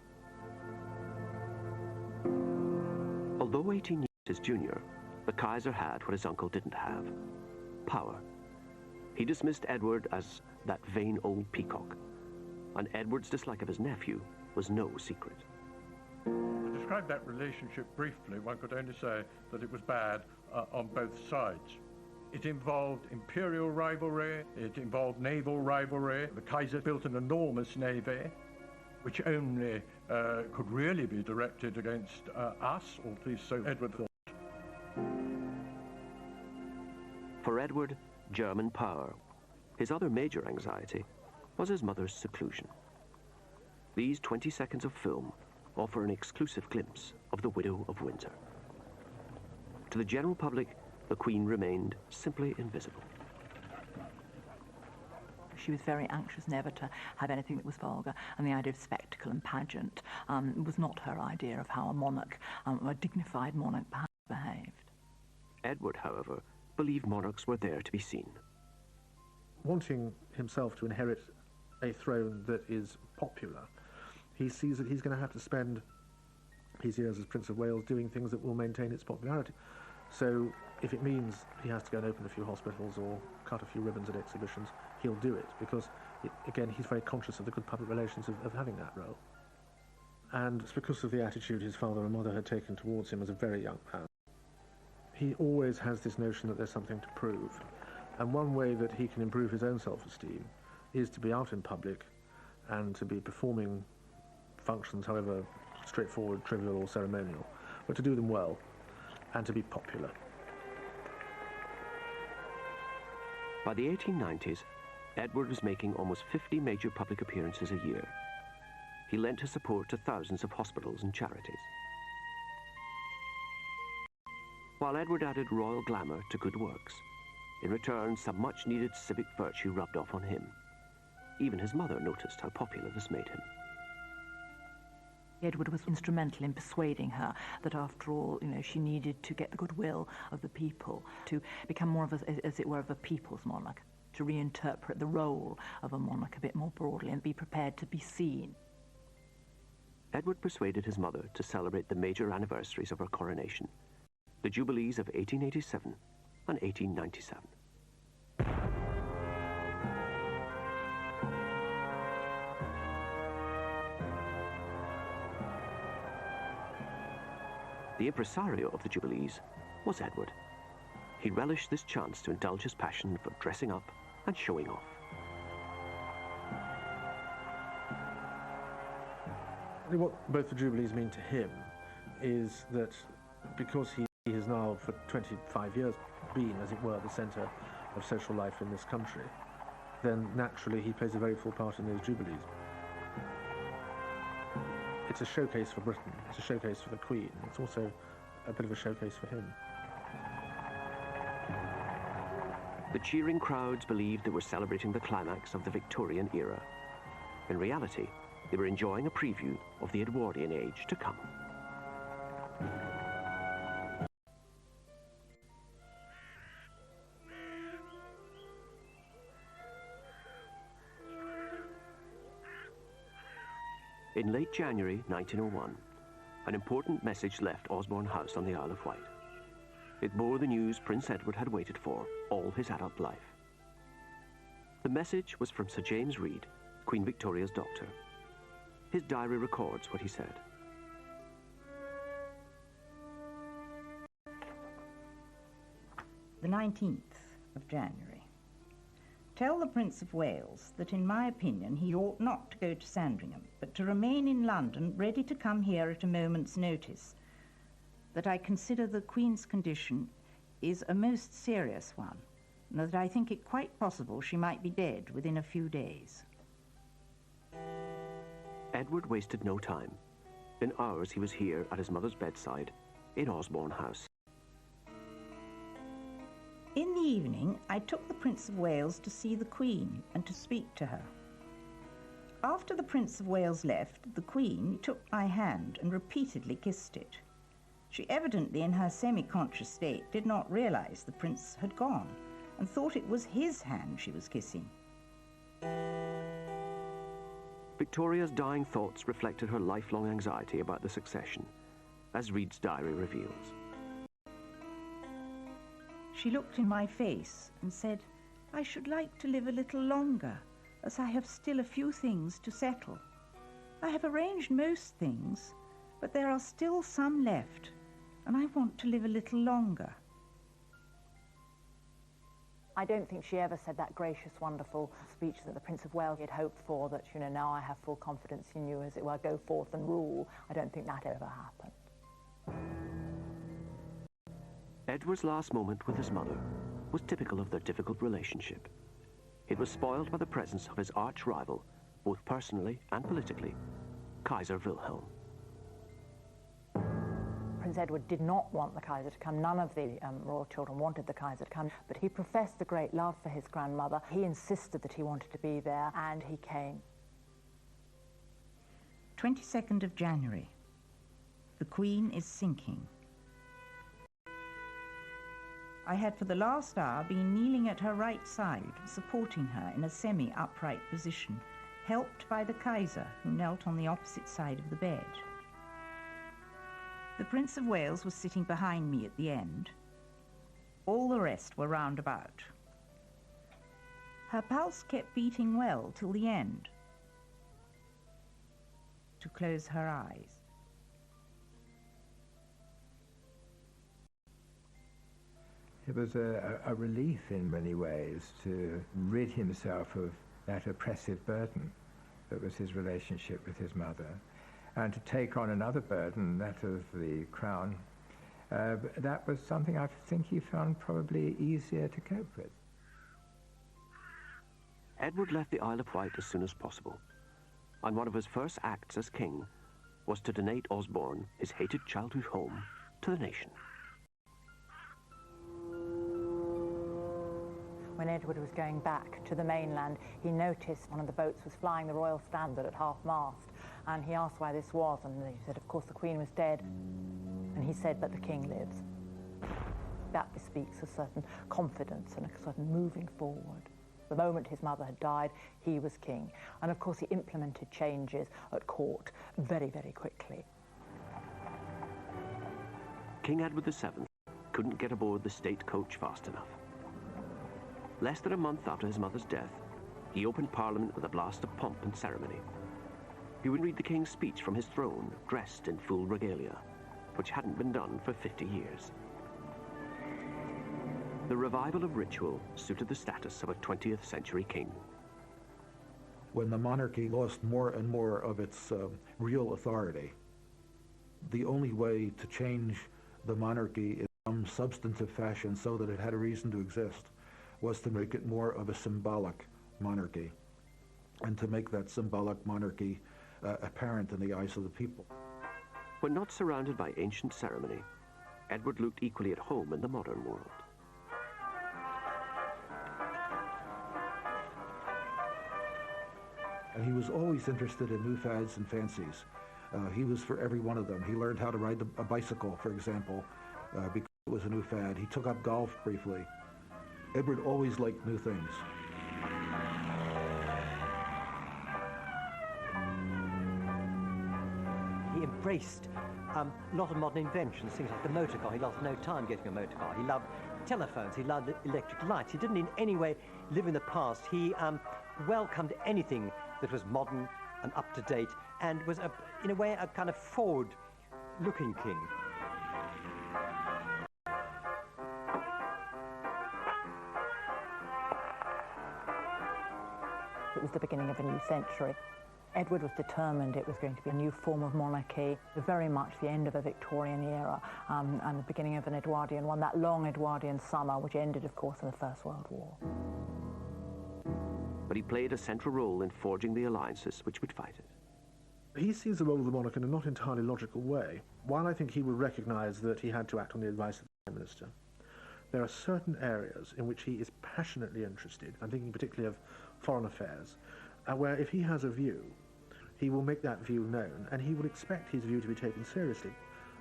Although 18 years his junior, the Kaiser had what his uncle didn't have: power. He dismissed Edward as that vain old peacock, and Edward's dislike of his nephew was no secret. To describe that relationship briefly, one could only say that it was bad on both sides. It involved imperial rivalry, it involved naval rivalry. The Kaiser built an enormous navy, which only could really be directed against us, or at least so Edward thought. For Edward, German power. His other major anxiety was his mother's seclusion. These 20 seconds of film offer an exclusive glimpse of the Widow of Windsor. To the general public, the Queen remained simply invisible. She was very anxious never to have anything that was vulgar, and the idea of spectacle and pageant was not her idea of how a monarch, a dignified monarch, perhaps behaved. Edward, however, believed monarchs were there to be seen. Wanting himself to inherit a throne that is popular, he sees that he's going to have to spend his years as Prince of Wales doing things that will maintain its popularity. So if it means he has to go and open a few hospitals or cut a few ribbons at exhibitions, he'll do it, because, again, he's very conscious of the good public relations of having that role. And it's because of the attitude his father and mother had taken towards him as a very young man. He always has this notion that there's something to prove. And one way that he can improve his own self-esteem is to be out in public and to be performing functions, however straightforward, trivial or ceremonial, but to do them well and to be popular. By the 1890s, Edward was making almost 50 major public appearances a year. He lent his support to thousands of hospitals and charities. While Edward added royal glamour to good works, in return, some much-needed civic virtue rubbed off on him. Even his mother noticed how popular this made him. Edward was instrumental in persuading her that, after all, she needed to get the goodwill of the people, to become more of a, as it were, of a people's monarch, to reinterpret the role of a monarch a bit more broadly and be prepared to be seen. Edward persuaded his mother to celebrate the major anniversaries of her coronation, the Jubilees of 1887 and 1897. The impresario of the Jubilees was Edward. He relished this chance to indulge his passion for dressing up and showing off. What both the Jubilees mean to him is that because he has now for 25 years been, as it were, the centre of social life in this country, then naturally he plays a very full part in those Jubilees. It's a showcase for Britain, it's a showcase for the Queen, it's also a bit of a showcase for him. The cheering crowds believed they were celebrating the climax of the Victorian era. In reality, they were enjoying a preview of the Edwardian age to come. In late January 1901, an important message left Osborne House on the Isle of Wight. It bore the news Prince Edward had waited for all his adult life. The message was from Sir James Reed, Queen Victoria's doctor. His diary records what he said. The 19th of January. Tell the Prince of Wales that in my opinion he ought not to go to Sandringham, but to remain in London ready to come here at a moment's notice. That I consider the Queen's condition is a most serious one, and that I think it quite possible she might be dead within a few days. Edward wasted no time. In hours he was here at his mother's bedside in Osborne House. In the evening, I took the Prince of Wales to see the Queen and to speak to her. After the Prince of Wales left, the Queen took my hand and repeatedly kissed it. She evidently, in her semi-conscious state, did not realize the Prince had gone and thought it was his hand she was kissing. Victoria's dying thoughts reflected her lifelong anxiety about the succession, as Reed's diary reveals. She looked in my face and said, I should like to live a little longer, as I have still a few things to settle. I have arranged most things, but there are still some left, and I want to live a little longer. I don't think she ever said that gracious, wonderful speech that the Prince of Wales had hoped for, that, now I have full confidence in you, as it were, go forth and rule. I don't think that ever happened. Edward's last moment with his mother was typical of their difficult relationship. It was spoiled by the presence of his arch-rival, both personally and politically, Kaiser Wilhelm. Prince Edward did not want the Kaiser to come. None of the royal children wanted the Kaiser to come, but he professed a great love for his grandmother. He insisted that he wanted to be there, and he came. 22nd of January. The Queen is sinking. I had for the last hour been kneeling at her right side, supporting her in a semi-upright position, helped by the Kaiser, who knelt on the opposite side of the bed. The Prince of Wales was sitting behind me at the end. All the rest were round about. Her pulse kept beating well till the end, to close her eyes. It was a relief in many ways to rid himself of that oppressive burden that was his relationship with his mother, and to take on another burden, that of the crown. But that was something I think he found probably easier to cope with. 22nd of January. The Queen is sinking. I had for the last hour been kneeling at her right side, supporting her in a semi-upright position, helped by the Kaiser, who knelt on the opposite side of the bed. The Prince of Wales was sitting behind me at the end. All the rest were round about. Her pulse kept beating well till the end, to close her eyes. It was a relief in many ways to Edward left the Isle of Wight as soon as possible, and one of his first acts as king was to donate Osborne, his hated childhood home, to the nation. When Edward was going back to the mainland, he noticed one of the boats was flying the royal standard at half-mast, and he asked why this was, and he said, of course, the Queen was dead. And he said, but the King lives. That bespeaks a certain confidence and a certain moving forward. The moment his mother had died, he was king. And of course, he implemented changes at court very, very quickly. King Edward VII couldn't get aboard the state coach fast enough. Less than a month after his mother's death, he opened Parliament with a blast of pomp and ceremony. He would read the King's speech from his throne, dressed in full regalia, which hadn't been done for 50 years. The revival of ritual suited the status of a 20th century king. When the monarchy lost more and more of its real authority, the only way to change the monarchy in some substantive fashion so that it had a reason to exist was to make it more of a symbolic monarchy, and to make that symbolic monarchy apparent in the eyes of the people. When not surrounded by ancient ceremony, Edward looked equally at home in the modern world. And he was always interested in new fads and fancies. He was for every one of them. He learned how to ride a bicycle, for example, because it was a new fad. He took up golf briefly. Edward always liked new things. He embraced a lot of modern inventions, things like the motor car. He lost no time getting a motor car. He loved telephones. He loved electric lights. He didn't in any way live in the past. He welcomed anything that was modern and up-to-date, and was, in a way, a kind of forward-looking king. It was the beginning of a new century. Edward was determined it was going to be a new form of monarchy, very much the end of the Victorian era and the beginning of an Edwardian one, that long Edwardian summer, which ended, of course, in the First World War. But he played a central role in forging the alliances which would fight it. He sees the role of the monarch in a not entirely logical way. While I think he would recognise that he had to act on the advice of the Prime Minister, there are certain areas in which he is passionately interested. I'm thinking particularly of foreign affairs, where if he has a view, he will make that view known, and he will expect his view to be taken seriously.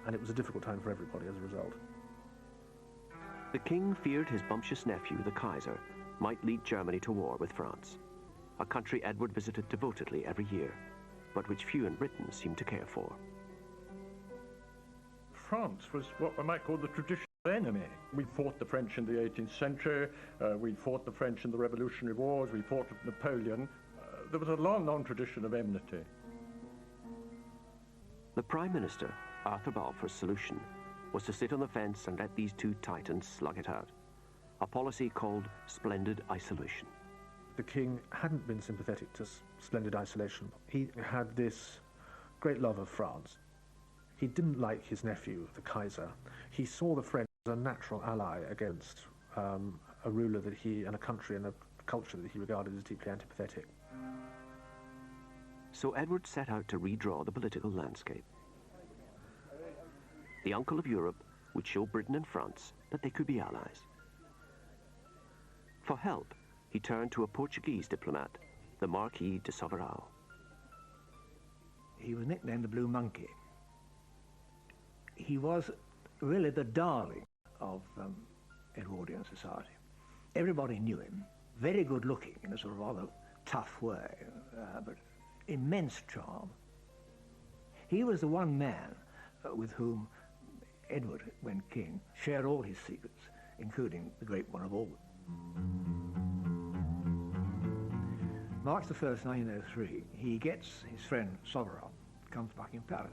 And it was a difficult time for everybody as a result. The king feared his bumptious nephew, the Kaiser, might lead Germany to war with France, a country Edward visited devotedly every year, but which few in Britain seemed to care for. France was what we might call the traditional enemy. We fought the French in the 18th century, we fought the French in the Revolutionary Wars, we fought Napoleon. There was a long, long tradition of enmity. The Prime Minister, Arthur Balfour's solution was to sit on the fence and let these two titans slug it out, a policy called splendid isolation. The king hadn't been sympathetic to splendid isolation. He had this great love of France. He didn't like his nephew, the Kaiser. He saw the French as a natural ally against a ruler that he, and a country and a culture that he regarded as deeply antipathetic. So Edward set out to redraw the political landscape. The uncle of Europe would show Britain and France that they could be allies. For help, he turned to a Portuguese diplomat, the Marquis de Soberao. He was nicknamed the Blue Monkey. He was really the darling of Edwardian society. Everybody knew him, very good looking in a sort of rather tough way, but immense charm. He was the one man with whom Edward, when king, shared all his secrets, including the great one of all. March the 1st, 1903, he gets his friend Soberao, comes to Buckingham Palace.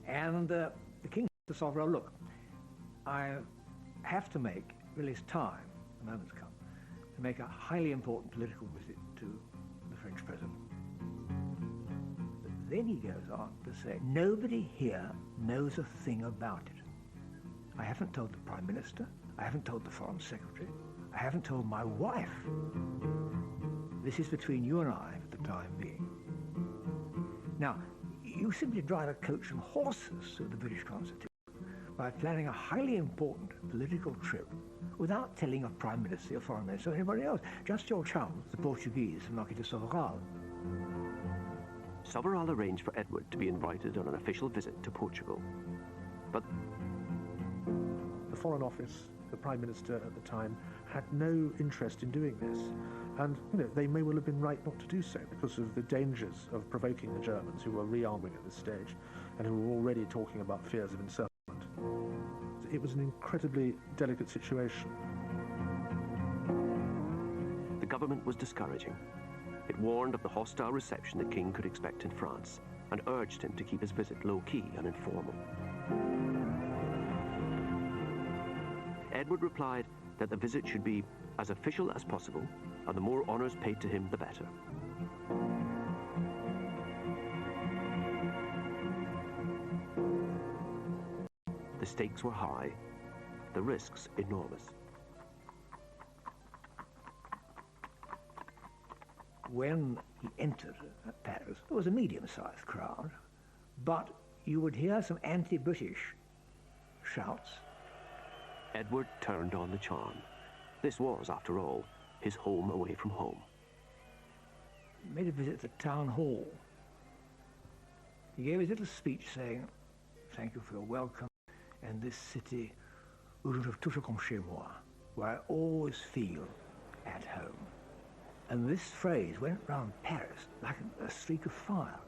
And the king said to Soberao, look, I have to make, really it's time, the moment's come, to make a highly important political visit to the French president. But then he goes on to say, nobody here knows a thing about it. I haven't told the Prime Minister, I haven't told the Foreign Secretary, I I haven't told my wife. This is between you and I for the time being. Now, you simply drive a coach and horses through the British Constitution by planning a highly important political trip without telling a Prime Minister, your Foreign Minister, or anybody else. Just your chums, the Portuguese from Marquis de Sovaral. Sovaral arranged for Edward to be invited on an official visit to Portugal. But the Foreign Office, the Prime Minister at the time, had no interest in doing this. And, they may well have been right not to do so because of the dangers of provoking the Germans, who were rearming at this stage and who were already talking about fears of encirclement. It was an incredibly delicate situation. the government was discouraging. It warned of the hostile reception the king could expect in France and urged him to keep his visit low-key and informal. Edward replied that the visit should be as official as possible, and the more honours paid to him, the better. The stakes were high, the risks enormous. When he entered Paris, there was a medium-sized crowd, but you would hear some anti-British shouts. Edward turned on the charm. This was, after all, his home away from home. He made a visit to the town hall. He gave his little speech saying, "Thank you for your welcome, and this city, où je trouve toujours comme chez moi, where I always feel at home." And this phrase went round Paris like a streak of fire.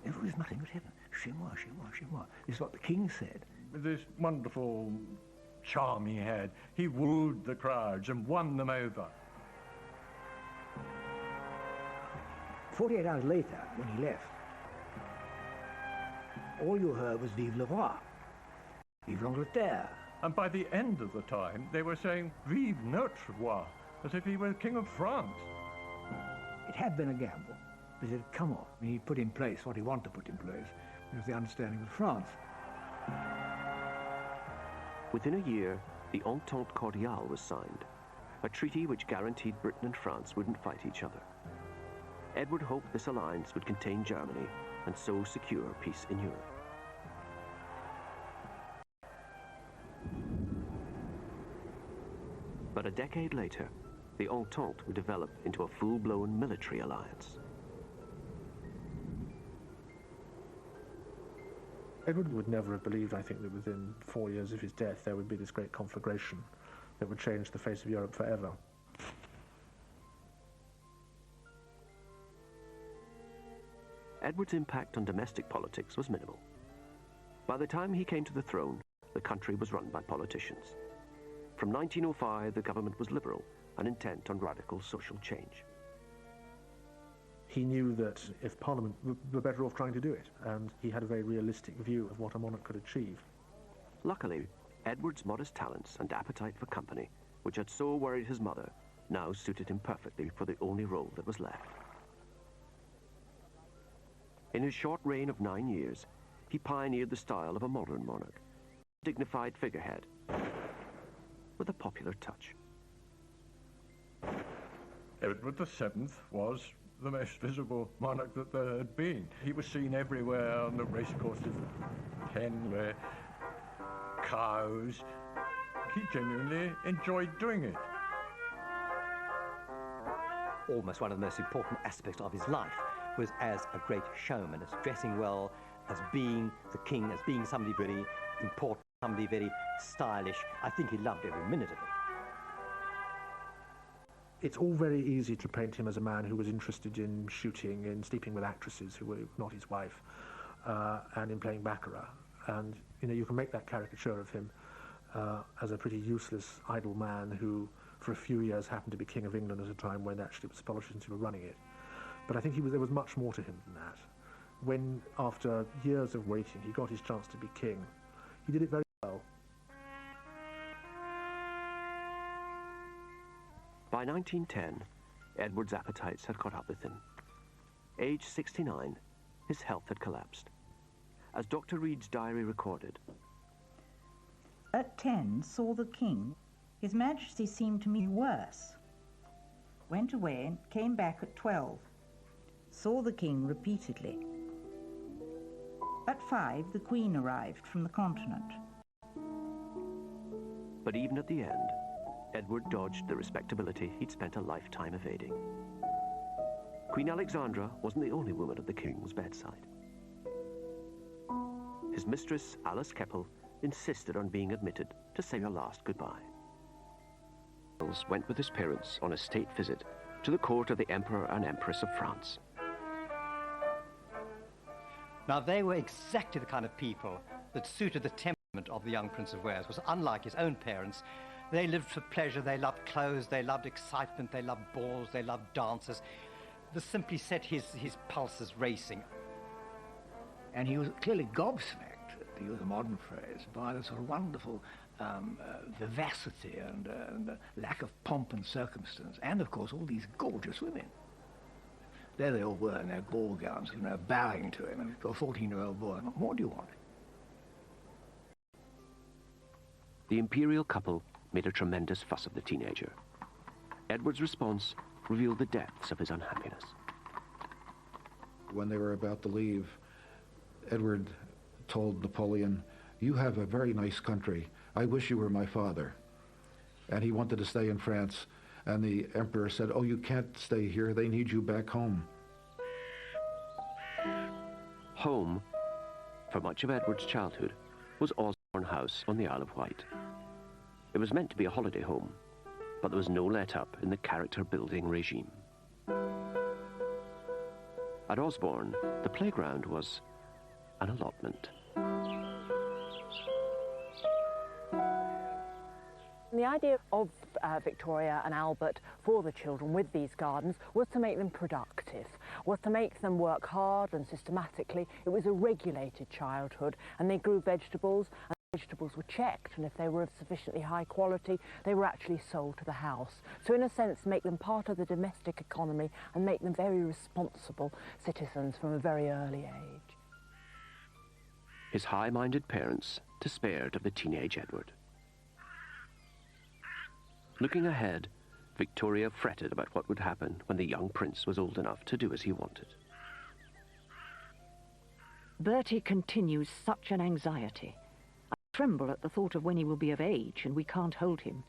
It was nothing but heaven. Chez moi, chez moi, chez moi. This is what the king said. With this wonderful charm he had, he wooed the crowds and won them over. 48 hours later, when he left, all you heard was "Vive le roi," "Vive l'Angleterre." And by the end of the time, they were saying "Vive notre roi," as if he were King of France. It had been a gamble, but it had come off. He put in place what he wanted to put in place. It was the understanding with France. Within a year, the Entente Cordiale was signed, a treaty which guaranteed Britain and France wouldn't fight each other. Edward hoped this alliance would contain Germany and so secure peace in Europe. But a decade later, the Entente would develop into a full-blown military alliance. Edward would never have believed, I think, that within 4 years of his death there would be this great conflagration that would change the face of Europe forever. Edward's impact on domestic politics was minimal. By the time he came to the throne, the country was run by politicians. From 1905, the government was liberal and intent on radical social change. He knew that if Parliament were better off trying to do it, and he had a very realistic view of what a monarch could achieve. Luckily, Edward's modest talents and appetite for company, which had so worried his mother, now suited him perfectly for the only role that was left. In his short reign of 9 years, he pioneered the style of a modern monarch, a dignified figurehead, with a popular touch. Edward VII was the most visible monarch that there had been. He was seen everywhere on the racecourses of Henley, Cowes. He genuinely enjoyed doing it. Almost one of the most important aspects of his life was as a great showman, as dressing well, as being the king, as being somebody very important, somebody very stylish. I think he loved every minute of it. It's all very easy to paint him as a man who was interested in shooting, in sleeping with actresses who were not his wife, and in playing baccarat. And, you can make that caricature of him as a pretty useless, idle man who, for a few years, happened to be King of England at a time when actually it was politicians who were running it. But I think there was much more to him than that. When, after years of waiting, he got his chance to be king, he did it very well. By 1910, Edward's appetites had caught up with him. Aged 69, his health had collapsed. As Dr. Reed's diary recorded, At 10 saw the king. His Majesty seemed to me worse. Went away and came back at 12. Saw the King repeatedly. At 5, the Queen arrived from the continent. But even at the end, Edward dodged the respectability he'd spent a lifetime evading. Queen Alexandra wasn't the only woman at the King's bedside. His mistress, Alice Keppel, insisted on being admitted to say her last goodbye. Charles went with his parents on a state visit to the court of the Emperor and Empress of France. Now, they were exactly the kind of people that suited the temperament of the young Prince of Wales. Was unlike his own parents. They lived for pleasure, they loved clothes, they loved excitement, they loved balls, they loved dances. This simply set his pulses racing. And he was clearly gobsmacked, to use a modern phrase, by the sort of wonderful vivacity and lack of pomp and circumstance, and of course all these gorgeous women. There they all were in their ball gowns, you know, bowing to him, and to a 14-year-old boy, what more do you want? The imperial couple made a tremendous fuss of the teenager. Edward's response revealed the depths of his unhappiness. When they were about to leave, Edward told Napoleon, "You have a very nice country. I wish you were my father." And he wanted to stay in France. And the emperor said, "Oh, you can't stay here. They need you back home." Home, for much of Edward's childhood, was Osborne House on the Isle of Wight. It was meant to be a holiday home, but there was no let-up in the character-building regime. At Osborne, the playground was an allotment. The idea of Victoria and Albert for the children with these gardens was to make them productive, was to make them work hard and systematically. It was a regulated childhood, and they grew vegetables, and vegetables were checked, and if they were of sufficiently high quality, they were actually sold to the house. So in a sense, make them part of the domestic economy and make them very responsible citizens from a very early age. His high-minded parents despaired of the teenage Edward. Looking ahead, Victoria fretted about what would happen when the young prince was old enough to do as he wanted. Bertie continues such an anxiety. I tremble at the thought of when he will be of age and we can't hold him.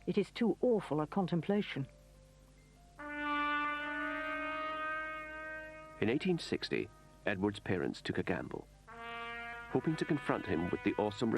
It is too awful a contemplation. In 1860, Edward's parents took a gamble, hoping to confront him with the awesome